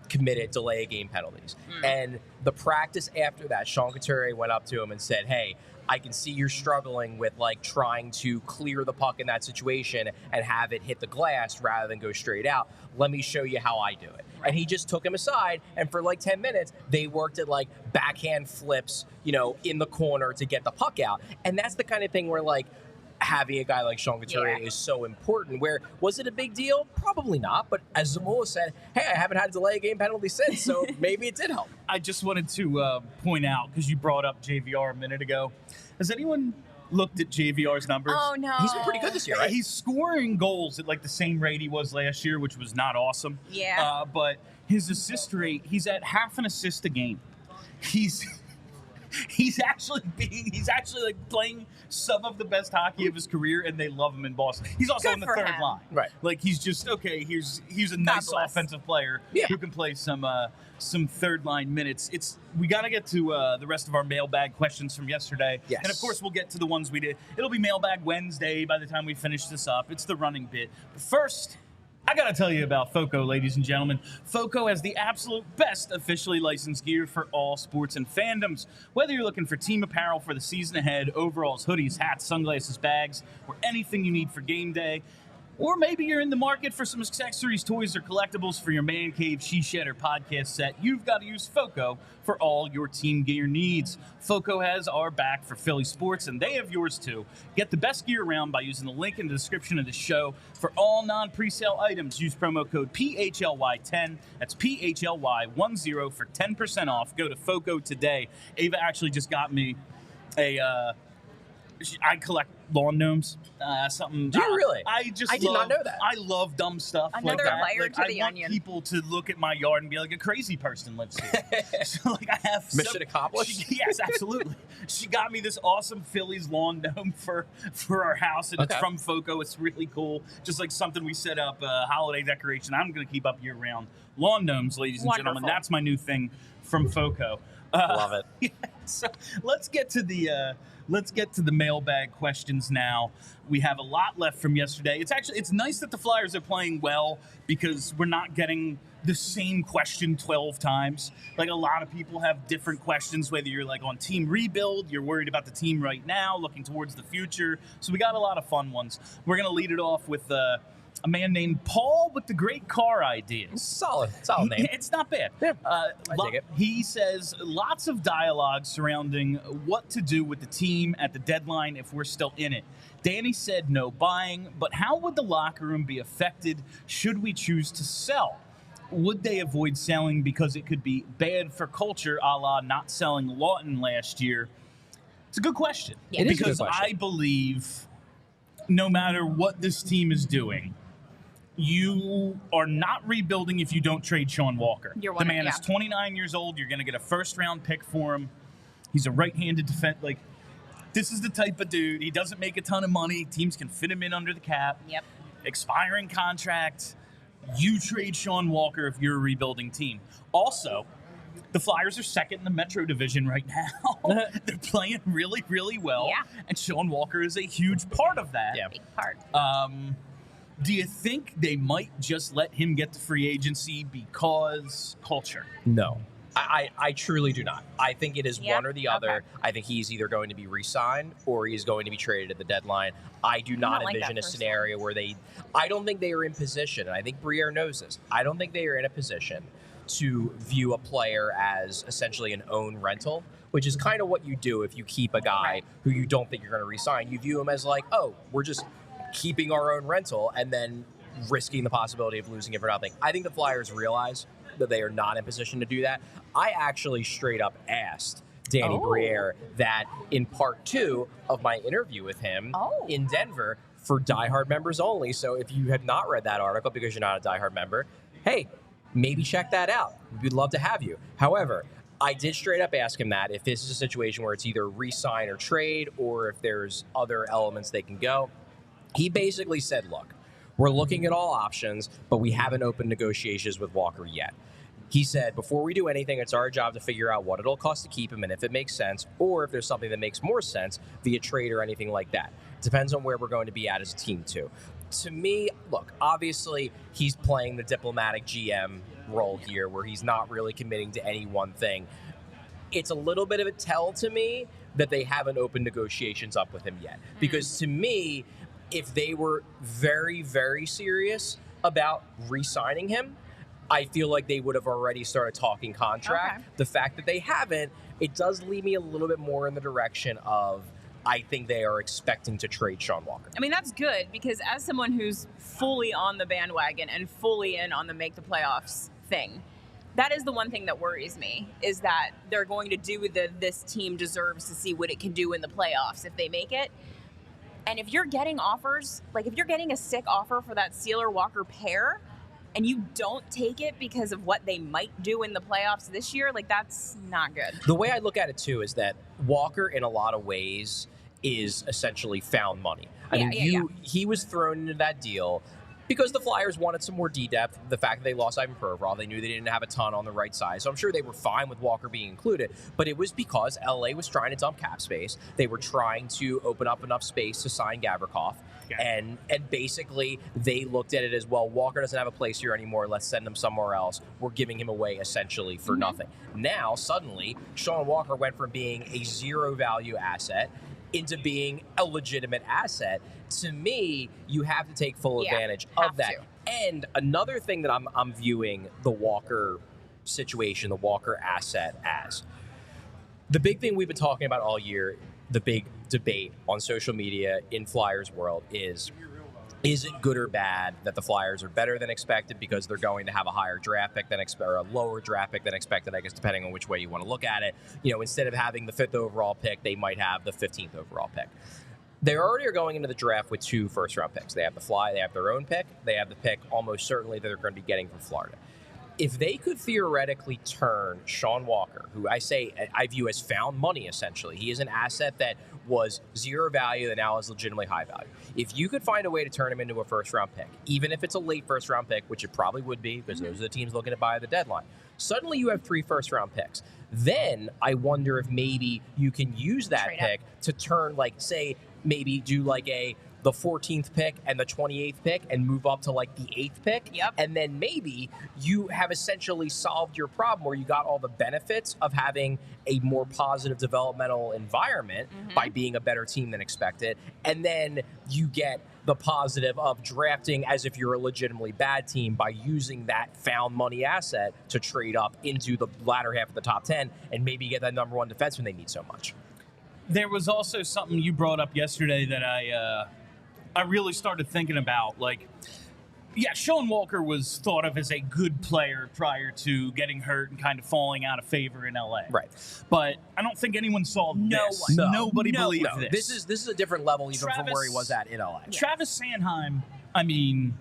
committed delay game penalties. And the practice after that, Sean Couturier went up to him and said, hey, I can see you're struggling with trying to clear the puck in that situation and have it hit the glass rather than go straight out. Let me show you how I do it. Right. And he just took him aside, and for 10 minutes, they worked at backhand flips, in the corner to get the puck out. And that's the kind of thing where having a guy like Sean Couturier is so important. Where, was it a big deal? Probably not. But as Zamola said, hey, I haven't had a delay game penalty since, so maybe it did help. I just wanted to point out, because you brought up JVR a minute ago, has anyone looked at JVR's numbers? Oh, no. He's been pretty good this year, right? He's scoring goals at the same rate he was last year, which was not awesome. Yeah. But his assist rate, he's at half an assist a game. He's actually playing some of the best hockey of his career, and they love him in Boston. He's also Good on the for third him. line. Right. He's just, okay, he's a nice offensive player who can play some third line minutes. We got to get to the rest of our mailbag questions from yesterday. Yes. And of course we'll get to the ones we did. It'll be Mailbag Wednesday by the time we finish this up. It's the running bit. But first, I gotta tell you about FOCO, ladies and gentlemen. FOCO has the absolute best officially licensed gear for all sports and fandoms. Whether you're looking for team apparel for the season ahead, overalls, hoodies, hats, sunglasses, bags, or anything you need for game day, or maybe you're in the market for some accessories, toys, or collectibles for your man cave, she shed, or podcast set, you've got to use FOCO for all your team gear needs. FOCO has our back for Philly sports, and they have yours too. Get the best gear around by using the link in the description of the show. For all non-presale items, use promo code PHLY10. That's PHLY10 for 10% off. Go to FOCO today. Ava actually just got me I collect lawn gnomes. Something. Do you really? I did not know that. I love dumb stuff. Another like that. layer to the I want onion. people to look at my yard and be like, a crazy person lives here. So I have mission accomplished. Yes, absolutely. She got me this awesome Phillies lawn gnome for our house, and it's from FOCO. It's really cool. Just like something we set up, holiday decoration. I'm going to keep up year round. Lawn gnomes, ladies and gentlemen. That's my new thing from FOCO. Love it. Yeah, so let's get to the mailbag questions now. We have a lot left from yesterday. It's nice that the Flyers are playing well because we're not getting the same question 12 times. Like, a lot of people have different questions, whether you're like on team rebuild, you're worried about the team right now, looking towards the future. So we got a lot of fun ones. We're going to lead it off with a man named Paul with the great car ideas. Solid name. It's not bad. Yeah, I dig it. He says lots of dialogue surrounding what to do with the team at the deadline if we're still in it. Danny said no buying, but how would the locker room be affected should we choose to sell? Would they avoid selling because it could be bad for culture, a la not selling Lawton last year? It's a good question. Yeah. It is a good because question. I believe no matter what this team is doing, you are not rebuilding if you don't trade Sean Walker. The man is 29 years old. You're going to get a first-round pick for him. He's a right-handed defense. Like, this is the type of dude. He doesn't make a ton of money. Teams can fit him in under the cap. Yep. Expiring contract. You trade Sean Walker if you're a rebuilding team. Also, the Flyers are second in the Metro Division right now. They're playing really, really well. Yeah. And Sean Walker is a huge part of that. Yeah. Big part. Do you think they might just let him get to free agency because culture? No. I truly do not. I think it is one or the other. Okay. I think he's either going to be re-signed or he's going to be traded at the deadline. I do not envision a scenario where I don't think they are in position, and I think Briere knows this, I don't think they are in a position to view a player as essentially an own rental, which is kind of what you do if you keep a guy who you don't think you're going to re-sign. You view him as like, oh, we're just keeping our own rental and then risking the possibility of losing it for nothing. I think the Flyers realize that they are not in position to do that. I actually straight up asked Danny Briere that in part 2 of my interview with him in Denver for diehard members only. So if you have not read that article because you're not a diehard member, hey, maybe check that out. We'd love to have you. However, I did straight up ask him that if this is a situation where it's either re-sign or trade or if there's other elements they can go. He basically said, look, we're looking at all options, but we haven't opened negotiations with Walker yet. He said, before we do anything, it's our job to figure out what it'll cost to keep him and if it makes sense, or if there's something that makes more sense via trade or anything like that. Depends on where we're going to be at as a team, too. To me, look, obviously, he's playing the diplomatic GM role here where he's not really committing to any one thing. It's a little bit of a tell to me that they haven't opened negotiations up with him yet. Because to me, if they were very, very serious about re-signing him, I feel like they would have already started talking contract. Okay. The fact that they haven't, it does lead me a little bit more in the direction of I think they are expecting to trade Sean Walker. I mean, that's good because as someone who's fully on the bandwagon and fully in on the make the playoffs thing, that is the one thing that worries me, is that they're going to do this team deserves to see what it can do in the playoffs if they make it. And if you're getting offers, like if you're getting a sick offer for that Sealer-Walker pair and you don't take it because of what they might do in the playoffs this year, like that's not good. The way I look at it, too, is that Walker, in a lot of ways, is essentially found money. I mean, he was thrown into that deal because the Flyers wanted some more D-depth. The fact that they lost Ivan Provorov, they knew they didn't have a ton on the right side. So I'm sure they were fine with Walker being included. But it was because LA was trying to dump cap space. They were trying to open up enough space to sign Gavrikov. And basically, they looked at it as, well, Walker doesn't have a place here anymore. Let's send him somewhere else. We're giving him away essentially for nothing. Now, suddenly, Sean Walker went from being a zero-value asset into being a legitimate asset. To me, you have to take full advantage of that. And another thing that I'm viewing the Walker situation, the Walker asset as, the big thing we've been talking about all year, the big debate on social media in Flyers world is it good or bad that the Flyers are better than expected because they're going to have a higher draft pick than expected, or a lower draft pick than expected, I guess, depending on which way you want to look at it. You know, instead of having the 5th overall pick, they might have the 15th overall pick. They already are going into the draft with 2 first-round picks. They have the Fly, they have their own pick, they have the pick almost certainly that they're going to be getting from Florida. If they could theoretically turn Sean Walker, who I view as found money, essentially. He is an asset that was zero value that now is legitimately high value. If you could find a way to turn him into a first-round pick, even if it's a late first-round pick, which it probably would be because those are the teams looking to buy at the deadline, suddenly you have 3 first-round picks. Then I wonder if maybe you can use that pick to turn, like, say, maybe do like the 14th pick and the 28th pick and move up to like the 8th pick. And then maybe you have essentially solved your problem where you got all the benefits of having a more positive developmental environment by being a better team than expected. And then you get the positive of drafting as if you're a legitimately bad team by using that found money asset to trade up into the latter half of the top 10 and maybe get that number 1 defenseman they need so much. There was also something you brought up yesterday that I really started thinking about. Like, yeah, Sean Walker was thought of as a good player prior to getting hurt and kind of falling out of favor in LA. Right. But I don't think anyone saw this. Nobody believed this. This is a different level even from where he was at in LA. Travis Sanheim, I mean,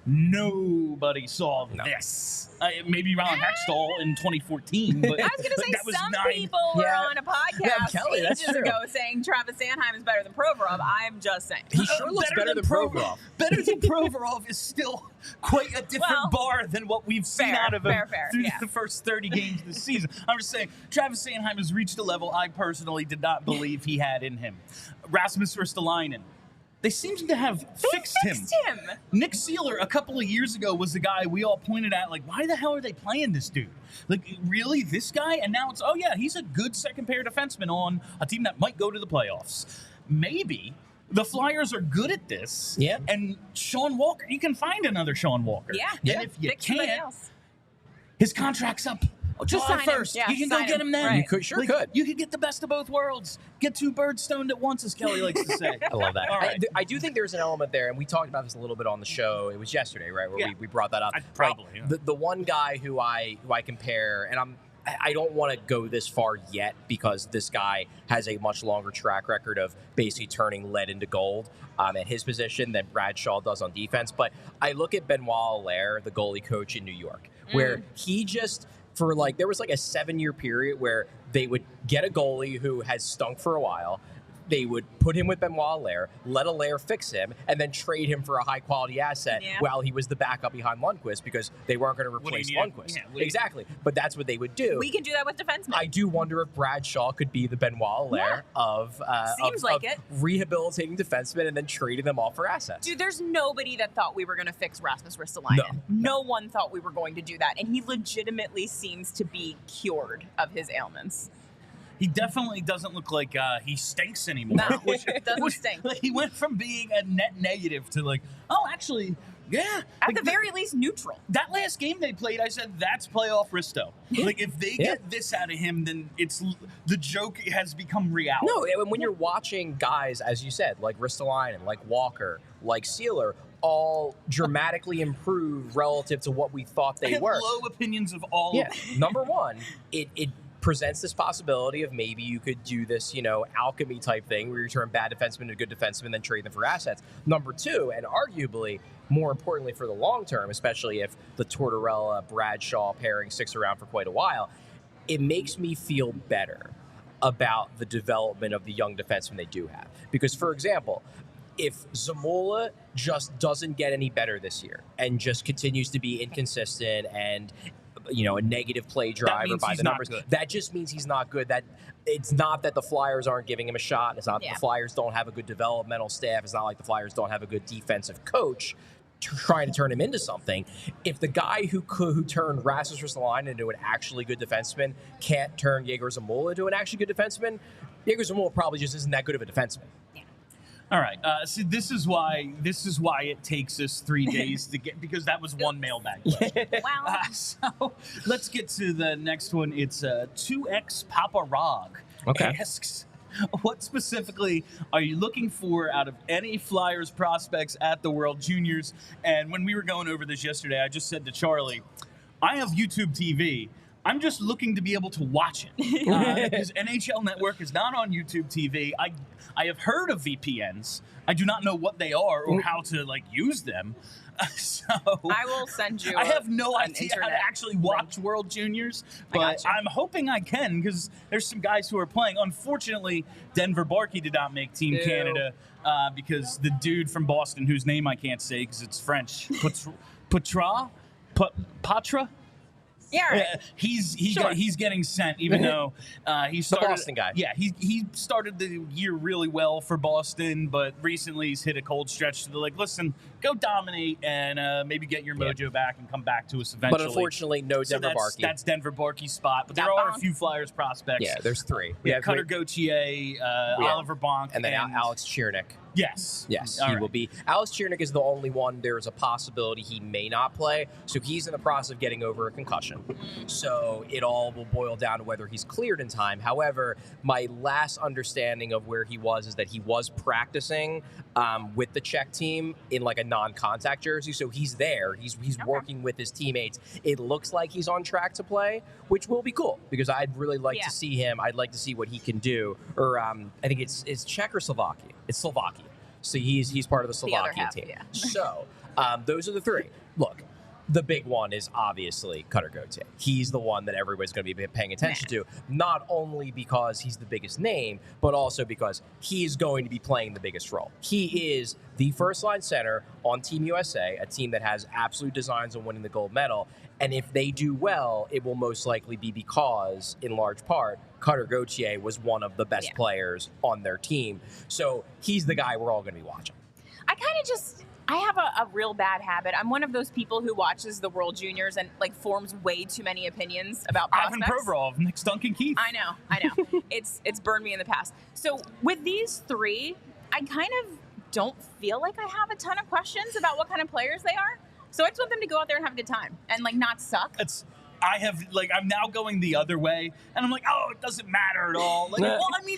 nobody saw this. Maybe Ron Hextall in 2014. But I was going to say, some people were on a podcast ages ago saying Travis Sanheim is better than Provorov. I'm just saying. He sure looks better than Provorov. Better than Provorov is still quite a different bar than what we've seen out of him through the first 30 games of the season. I'm just saying, Travis Sanheim has reached a level I personally did not believe he had in him. Rasmus Ristolainen. They seem to have fixed him. Nick Seeler, a couple of years ago, was the guy we all pointed at, like, why the hell are they playing this dude? Like, really, this guy? And now it's, oh, yeah, he's a good second-pair defenseman on a team that might go to the playoffs. Maybe the Flyers are good at this. Yeah. And Sean Walker, you can find another Sean Walker. And if you can't, his contract's up. July 1st. You can go get him then. You could, could. You could get the best of both worlds. Get 2 birds stoned at once, as Kelly likes to say. I love that. All right. I do think there's an element there, and we talked about this a little bit on the show. It was yesterday, right, where we brought that up. The one guy who I compare, and I don't want to go this far yet because this guy has a much longer track record of basically turning lead into gold at his position than Brad Shaw does on defense. But I look at Benoit Allaire, the goalie coach in New York, where he just... there was like a 7-year period where they would get a goalie who has stunk for a while. They would put him with Benoit Allaire, let Allaire fix him, and then trade him for a high-quality asset while he was the backup behind Lundqvist because they weren't going to replace Lundqvist. Exactly. But that's what they would do. We can do that with defensemen. I do wonder if Brad Shaw could be the Benoit Allaire of rehabilitating defensemen and then trading them off for assets. Dude, there's nobody that thought we were going to fix Rasmus Ristolainen. No one thought we were going to do that. And he legitimately seems to be cured of his ailments. He definitely doesn't look like he stinks anymore. No, it doesn't stink. Like, he went from being a net negative to like, oh, actually, yeah. At the very least, neutral. That last game they played, I said, that's playoff Risto. Like, if they get this out of him, then the joke has become reality. No, when you're watching guys, as you said, like Ristolainen, like Walker, like Seeler, all dramatically improve relative to what we thought they were. Low opinions of all of them. Number one, it presents this possibility of maybe you could do this, alchemy type thing where you turn bad defensemen to good defensemen, then trade them for assets. Number two, and arguably more importantly for the long term, especially if the Tortorella Bradshaw pairing sticks around for quite a while, it makes me feel better about the development of the young defensemen they do have. Because, for example, if Zamula just doesn't get any better this year and just continues to be inconsistent and a negative play driver by the numbers, that just means he's not good. That it's not that the Flyers aren't giving him a shot. It's not that the Flyers don't have a good developmental staff. It's not like the Flyers don't have a good defensive coach trying to turn him into something. If the guy who turned Rasmus Ristolainen into an actually good defenseman can't turn Yegor Zamula into an actually good defenseman, Yegor Zamula probably just isn't that good of a defenseman. All right. So this is why it takes us 3 days to get, because that was one mailbag. Wow. So let's get to the next one. It's 2X Papa Rog asks, what specifically are you looking for out of any Flyers prospects at the World Juniors? And when we were going over this yesterday, I just said to Charlie, I have YouTube TV. I'm just looking to be able to watch it because NHL Network is not on YouTube TV. I have heard of VPNs. I do not know what they are or how to use them. So I will send you. I have no idea how to actually watch World Juniors, but I'm hoping I can because there's some guys who are playing. Unfortunately, Denver Barkey did not make Team Canada because the dude from Boston, whose name I can't say because it's French, Patra. Yeah, right. He's getting sent, even though he started. The Boston guy. Yeah, he started the year really well for Boston, but recently he's hit a cold stretch. So they're like, listen, go dominate and maybe get your mojo back and come back to us eventually. But unfortunately, no Denver Barkey. That's Denver Barkey's spot. But there are a few Flyers prospects. Yeah, there's 3. We have Cutter Gauthier, Oliver Bonk, and then Alex Chirnik. Yes, he will be. Alex Chirnik is the only one. There's a possibility he may not play, so he's in the process of getting over a concussion. So it all will boil down to whether he's cleared in time. However, my last understanding of where he was is that he was practicing with the Czech team in a non-contact jersey. So he's there. He's working with his teammates. It looks like he's on track to play, which will be cool because I'd really like to see him. I'd like to see what he can do. Or I think it's Czech or Slovakia. It's Slovakia. So he's part of the Slovakia team. Yeah. So those are the 3. Look, the big one is obviously Cutter Gauthier. He's the one that everybody's going to be paying attention to, not only because he's the biggest name, but also because he's going to be playing the biggest role. He is the first-line center on Team USA, a team that has absolute designs on winning the gold medal. And if they do well, it will most likely be because, in large part, Cutter Gauthier was one of the best players on their team. So he's the guy we're all going to be watching. I have a real bad habit. I'm one of those people who watches the World Juniors and forms way too many opinions about prospects. Ivan Provorov, Nick Duncan-Keith. I know. It's burned me in the past. So with these 3, I kind of don't feel like I have a ton of questions about what kind of players they are. So I just want them to go out there and have a good time and not suck. I'm now going the other way, and I'm like, oh, it doesn't matter at all.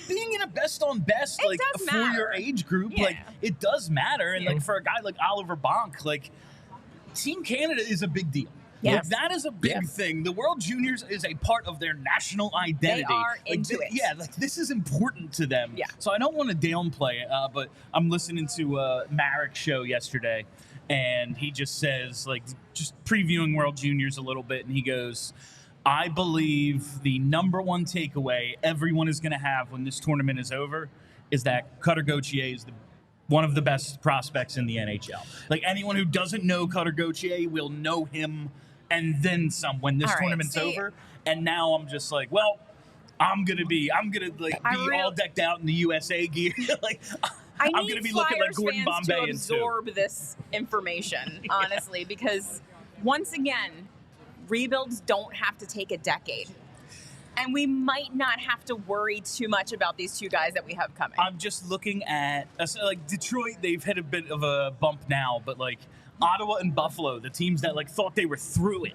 Being in a best on best, for your age group, it does matter. And for a guy like Oliver Bonk, Team Canada is a big deal. Yes. That is a big thing. The World Juniors is a part of their national identity. They are into it. Yeah, this is important to them. Yeah. So I don't want to downplay it, but I'm listening to Marek's show yesterday, and he just says, just previewing World Juniors a little bit, and he goes, I believe the number one takeaway everyone is going to have when this tournament is over is that Cutter Gauthier is one of the best prospects in the NHL. Anyone who doesn't know Cutter Gauthier will know him and then some when this tournament's over. And now I'm just I'm gonna be all decked out in the USA gear. I'm going to be looking like Gordon Bombay to absorb this information, honestly, because once again, rebuilds don't have to take a decade. And we might not have to worry too much about these 2 guys that we have coming. I'm just looking at Detroit. They've hit a bit of a bump now, but Ottawa and Buffalo, the teams that thought they were through it.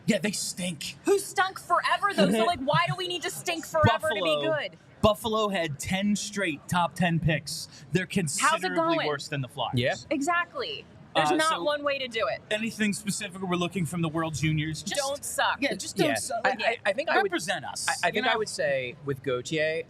Yeah, they stink. Who stunk forever though? So why do we need to stink forever to be good? Buffalo had 10 straight top 10 picks. They're considerably worse than the Flyers. Yeah, exactly. There's not one way to do it. Anything specific we're looking from the World Juniors? Just don't suck. Yeah, just don't suck. I think represent us. I think I would say with Gauthier,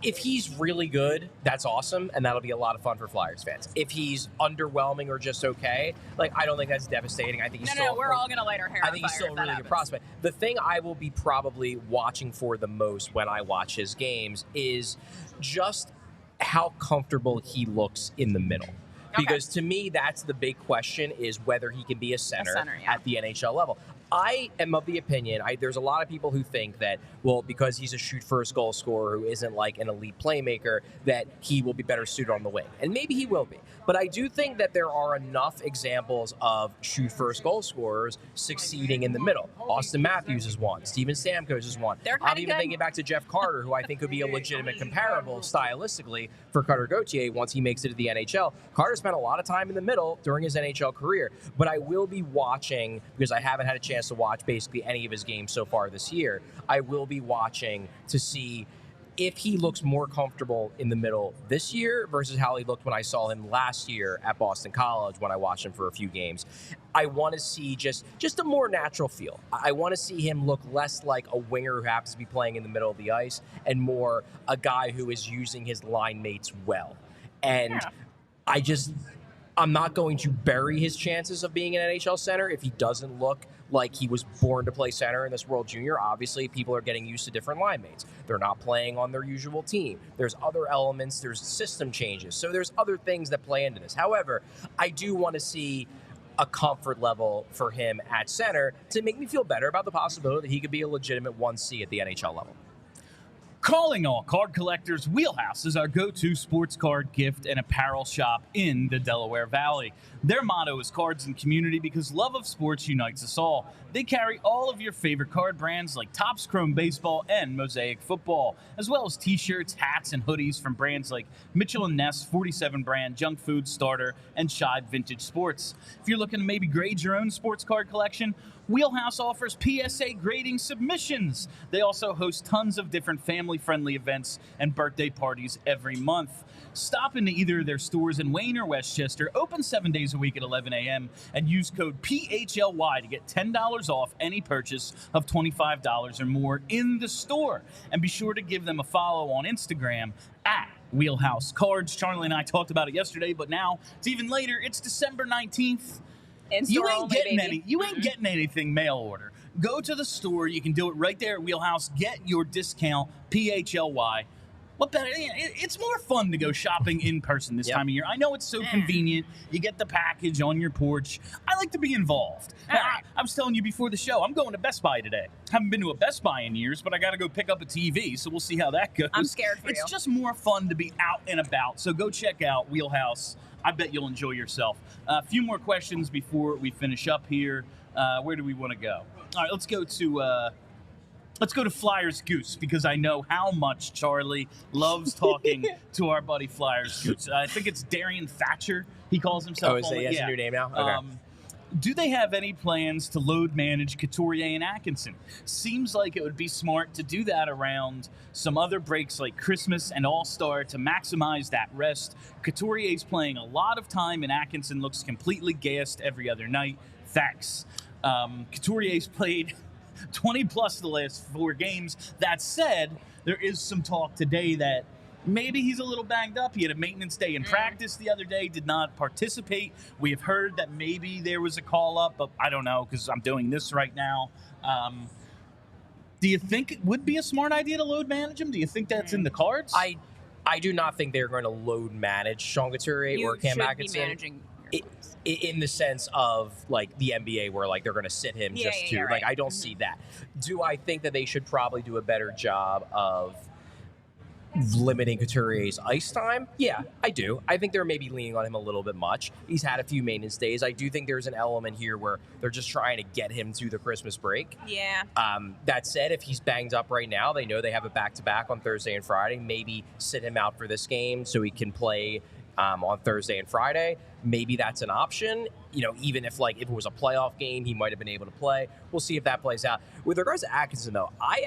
if he's really good, that's awesome, and that'll be a lot of fun for Flyers fans. If he's underwhelming or just okay, I don't think that's devastating. I think he's still. We're all gonna light our hair on fire. I think he's still a really good prospect. The thing I will be probably watching for the most when I watch his games is just how comfortable he looks in the middle. Because to me, that's the big question, is whether he can be a center at the NHL level. I am of the opinion, there's a lot of people who think that, well, because he's a shoot-first goal scorer who isn't like an elite playmaker, that he will be better suited on the wing. And maybe he will be. But I do think that there are enough examples of shoot-first goal scorers succeeding in the middle. Austin Matthews is one. Steven Stamkos is one. I'm even thinking back to Jeff Carter, who I think could be a legitimate comparable stylistically for Carter Gauthier once he makes it to the NHL. Carter spent a lot of time in the middle during his NHL career. But I will be watching, because I haven't had a chance to watch basically any of his games so far this year, I will be watching to see if he looks more comfortable in the middle this year versus how he looked when I saw him last year at Boston College when I watched him for a few games. I want to see just a more natural feel. I want to see him look less like a winger who happens to be playing in the middle of the ice and more a guy who is using his line mates well. And I'm not going to bury his chances of being an NHL center if he doesn't look like he was born to play center in this World Junior. Obviously, people are getting used to different line mates. They're not playing on their usual team. There's other elements. There's system changes. So there's other things that play into this. However, I do want to see a comfort level for him at center to make me feel better about the possibility that he could be a legitimate 1C at the NHL level. Calling all card collectors, Wheelhouse is our go-to sports card gift and apparel shop in the Delaware Valley. Their motto is cards and community because love of sports unites us all. They carry all of your favorite card brands like Topps Chrome Baseball and Mosaic Football, as well as t-shirts, hats, and hoodies from brands like Mitchell & Ness, 47 Brand, Junk Food, Starter, and Shibe Vintage Sports. If you're looking to maybe grade your own sports card collection, Wheelhouse offers PSA grading submissions. They also host tons of different family-friendly events and birthday parties every month. Stop into either of their stores in Wayne or Westchester, open 7 days a week at 11 a.m., and use code PHLY to get $10 off any purchase of $25 or more in the store. And be sure to give them a follow on Instagram at Wheelhouse Cards. Charlie and I talked about it yesterday, but now it's even later. It's December 19th. You ain't getting anything mail order. Go to the store. You can do it right there at Wheelhouse. Get your discount, PHLY. What better? It's more fun to go shopping in person this time of year. I know it's so convenient. You get the package on your porch. I like to be involved. I was telling you before the show, I'm going to Best Buy today. Haven't been to a Best Buy in years, but I got to go pick up a TV, so we'll see how that goes. I'm scared for you. It's just more fun to be out and about. So go check out Wheelhouse. I bet you'll enjoy yourself. A few more questions before we finish up here. Where do we want to go? All right, let's go to Flyers Goose, because I know how much Charlie loves talking to our buddy Flyers Goose. I think it's Darian Thatcher, he calls himself. Oh, is he has a new name now? Okay. Do they have any plans to load manage Couturier and Atkinson? Seems like it would be smart to do that around some other breaks like Christmas and All-Star to maximize that rest. Couturier's playing a lot of time and Atkinson looks completely gassed every other night. Thanks. Couturier's played 20 plus the last 4 games. That said, there is some talk today that maybe he's a little banged up. He had a maintenance day in practice the other day, did not participate. We have heard that maybe there was a call-up, but I don't know because I'm doing this right now. Do you think it would be a smart idea to load manage him? Do you think that's in the cards? I do not think they're going to load manage Sean Couturier or Cam Atkinson. Be managing in the sense of like the NBA where like they're going to sit him right. I don't see that. Do I think that they should probably do a better job of limiting Couturier's ice time? Yeah, I do. I think they're maybe leaning on him a little bit much. He's had a few maintenance days. I do think there's an element here where they're just trying to get him through the Christmas break. Yeah. That said, if he's banged up right now, they know they have a back-to-back on Thursday and Friday. Maybe sit him out for this game so he can play on Thursday and Friday. Maybe that's an option. You know, even if it was a playoff game, he might have been able to play. We'll see if that plays out. With regards to Atkinson, though, I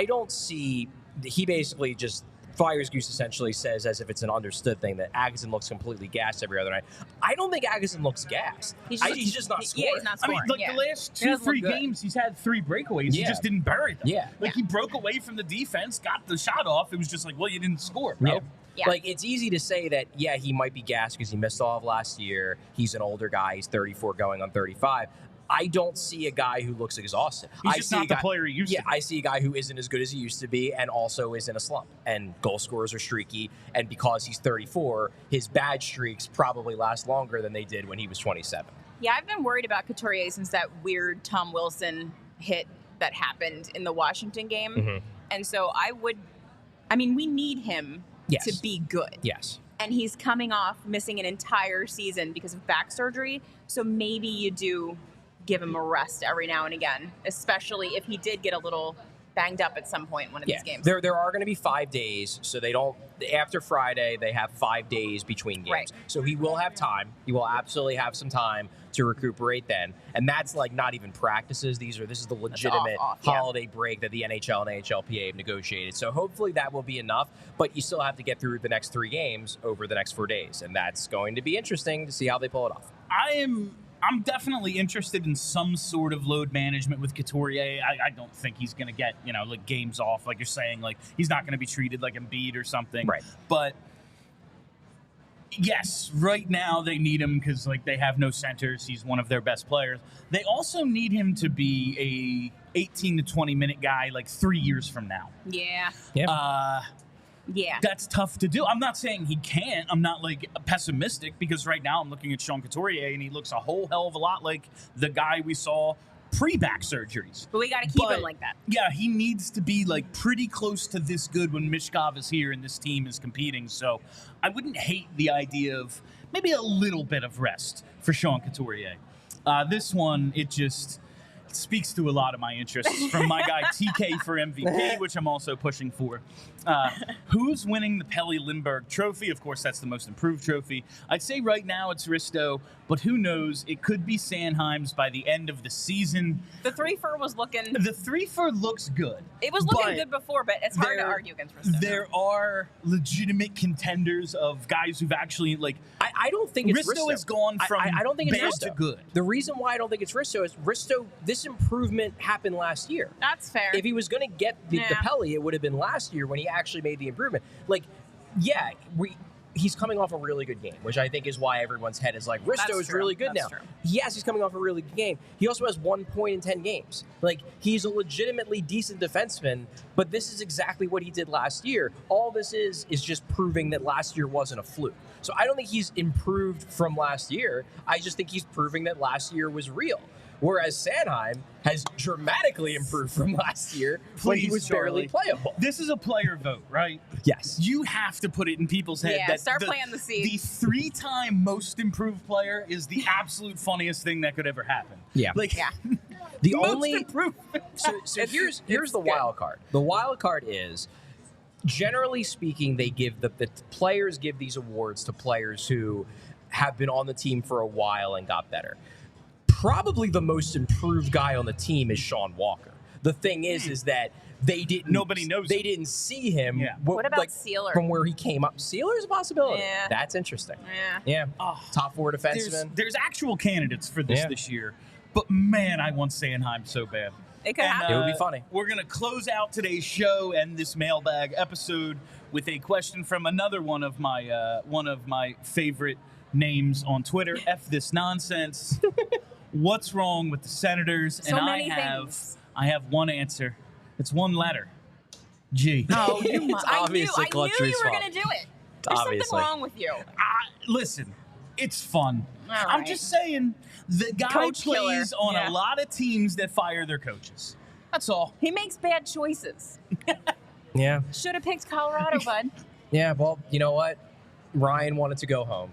don't see. He basically just, Flyers Goose essentially says, as if it's an understood thing, that Atkinson looks completely gassed every other night. I don't think Atkinson looks gassed. He's just not scoring. Yeah, he's not scoring. the last 2-3 games, he's had 3 breakaways. He just didn't bury them. Yeah. He broke away from the defense, got the shot off. It was just well, you didn't score, bro. Yeah. Yeah. It's easy to say that, he might be gassed because he missed all of last year. He's an older guy. He's 34 going on 35. I don't see a guy who looks exhausted. He's just not the player he used to be. I see a guy who isn't as good as he used to be and also is in a slump. And goal scorers are streaky. And because he's 34, his bad streaks probably last longer than they did when he was 27. Yeah, I've been worried about Couturier since that weird Tom Wilson hit that happened in the Washington game. Mm-hmm. And so we need him to be good. Yes. And he's coming off missing an entire season because of back surgery. So maybe you do give him a rest every now and again, especially if he did get a little banged up at some point in one of these games. There are going to be 5 days, so they don't. After Friday, they have 5 days between games. Right. So he will have time. He will absolutely have some time to recuperate then, and that's like not even practices. This is the legitimate holiday break that the NHL and AHLPA have negotiated. So hopefully that will be enough. But you still have to get through the next 3 games over the next 4 days, and that's going to be interesting to see how they pull it off. I'm definitely interested in some sort of load management with Couturier. I don't think he's going to get, like games off, like you're saying. Like, he's not going to be treated like Embiid or something. Right. But, yes, right now they need him because, like, they have no centers. He's one of their best players. They also need him to be a 18 to 20-minute guy, like, 3 years from now. Yeah. Yeah. That's tough to do. I'm not saying he can't. I'm not like pessimistic because right now I'm looking at Sean Couturier and he looks a whole hell of a lot like the guy we saw pre-back surgeries. But we got to keep him like that. Yeah, he needs to be like pretty close to this good when Mishkov is here and this team is competing. So I wouldn't hate the idea of maybe a little bit of rest for Sean Couturier. This one, it just speaks to a lot of my interests from my guy TK for MVP, which I'm also pushing for. Who's winning the Pelle Lindbergh Trophy? Of course, that's the most improved trophy. I'd say right now it's Risto, but who knows? It could be Sanheim's by the end of the season. The 3-for was looking... The 3-for looks good. It was looking good before, but it's hard to argue against Risto. There are legitimate contenders of guys who've actually, like... I don't think it's Risto. Has gone from I don't think it's bad Risto. to good. The reason why I don't think it's Risto is this improvement happened last year. That's fair. If he was going to get the Pelle, it would have been last year when he actually made the improvement. Like, yeah, he's coming off a really good game, which I think is why everyone's head is like, Risto is really good now. True. Yes, he's coming off a really good game. He also has 1 point in 10 games. Like, he's a legitimately decent defenseman, but this is exactly what he did last year. All this is just proving that last year wasn't a fluke. So I don't think he's improved from last year. I just think he's proving that last year was real. Whereas Sanheim has dramatically improved from last year when he was barely playable. This is a player vote, right? Yes. You have to put it in people's head that start planting the seed. The 3-time most improved player is the absolute funniest thing that could ever happen. Yeah. The only only improvement. So here's the wild card. The wild card is, generally speaking, they give the players give these awards to players who have been on the team for a while and got better. Probably the most improved guy on the team is Sean Walker. The thing is that nobody knows. They didn't see him. Yeah. What about Sealer? From where he came up, Sealer's a possibility. Yeah. That's interesting. Yeah. Top 4 defenseman. There's actual candidates for this year, but man, I want Sanheim so bad. It could happen. It would be funny. We're going to close out today's show and this mailbag episode with a question from another one of my favorite names on Twitter. F this nonsense. What's wrong with the Senators? So many things. I have one answer. It's one letter. G. Oh, I knew you were going to do it. There's something wrong with you. Listen, it's fun. All I'm right. just saying, the guy Coach plays killer. on a lot of teams that fire their coaches. That's all. He makes bad choices. Yeah. Should have picked Colorado, bud. Yeah, well, you know what? Ryan wanted to go home,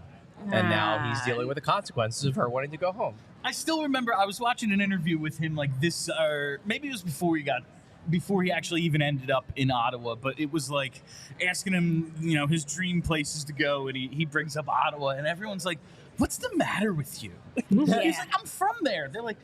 and now he's dealing with the consequences of her wanting to go home. I still remember I was watching an interview with him like this, or maybe it was before he actually even ended up in Ottawa, but it was like asking him, his dream places to go, and he brings up Ottawa, and everyone's like, what's the matter with you? Yeah. He's like, I'm from there. They're like,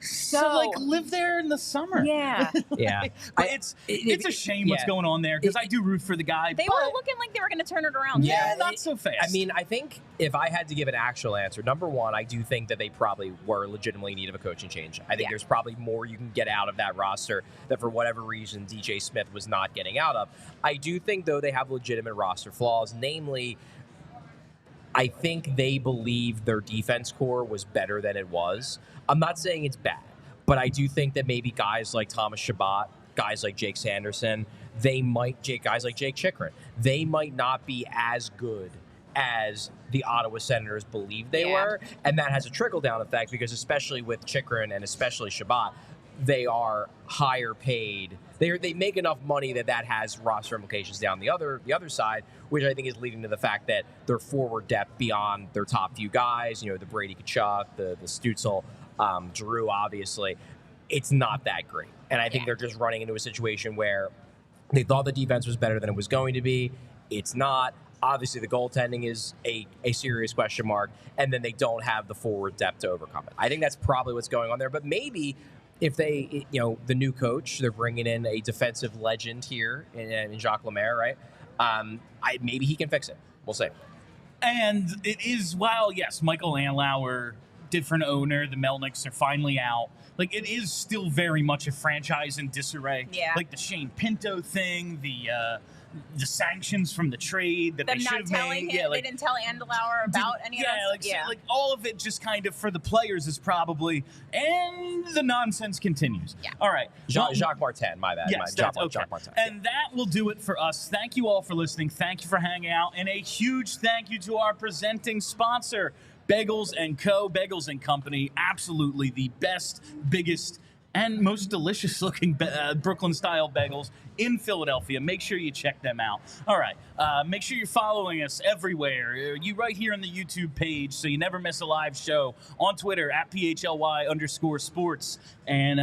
so live there in the summer. Yeah. Yeah. But it's a shame what's going on there, because I do root for the guy. They were looking like they were going to turn it around. Yeah, not so fast. I mean, I think if I had to give an actual answer, number one, I do think that they probably were legitimately in need of a coaching change. I think there's probably more you can get out of that roster that for whatever reason DJ Smith was not getting out of. I do think, though, they have legitimate roster flaws, namely I think they believe their defense core was better than it was. I'm not saying it's bad, but I do think that maybe guys like Thomas Chabot, guys like Jake Sanderson, guys like Jake Chikrin, they might not be as good as the Ottawa Senators believe they were. And that has a trickle-down effect because especially with Chikrin and especially Chabot, they are higher paid. They make enough money that has roster implications down the other side, which I think is leading to the fact that their forward depth beyond their top few guys, the Brady Tkachuk, the Stützle, Giroux, obviously, it's not that great. And I think they're just running into a situation where they thought the defense was better than it was going to be. It's not. Obviously, the goaltending is a serious question mark, and then they don't have the forward depth to overcome it. I think that's probably what's going on there. But maybe if they, the new coach, they're bringing in a defensive legend here in Jacques Lemaire, right? Maybe he can fix it. We'll see. And it is, yes, Michael Andlauer, different owner, the Melnicks are finally out. Like, it is still very much a franchise in disarray. Yeah. Like the Shane Pinto thing, the sanctions from the trade that they should have made. They didn't tell Andlauer about any of that. So, like all of it just kind of for the players is probably, and the nonsense continues. Yeah. All right. Jacques Martin, my bad. Yes, Jacques okay. Martin. And that will do it for us. Thank you all for listening. Thank you for hanging out. And a huge thank you to our presenting sponsor, Bagels and Co. Bagels and Company. Absolutely the best, biggest, and most delicious-looking Brooklyn-style bagels in Philadelphia. Make sure you check them out. All right. Make sure you're following us everywhere. You right here on the YouTube page so you never miss a live show. On Twitter, at @PHLY_sports. And,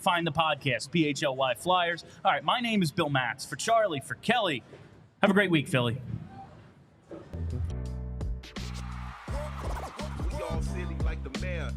find the podcast, PHLY Flyers. All right. My name is Bill Matz. For Charlie, for Kelly, have a great week, Philly. We all silly like the mayor.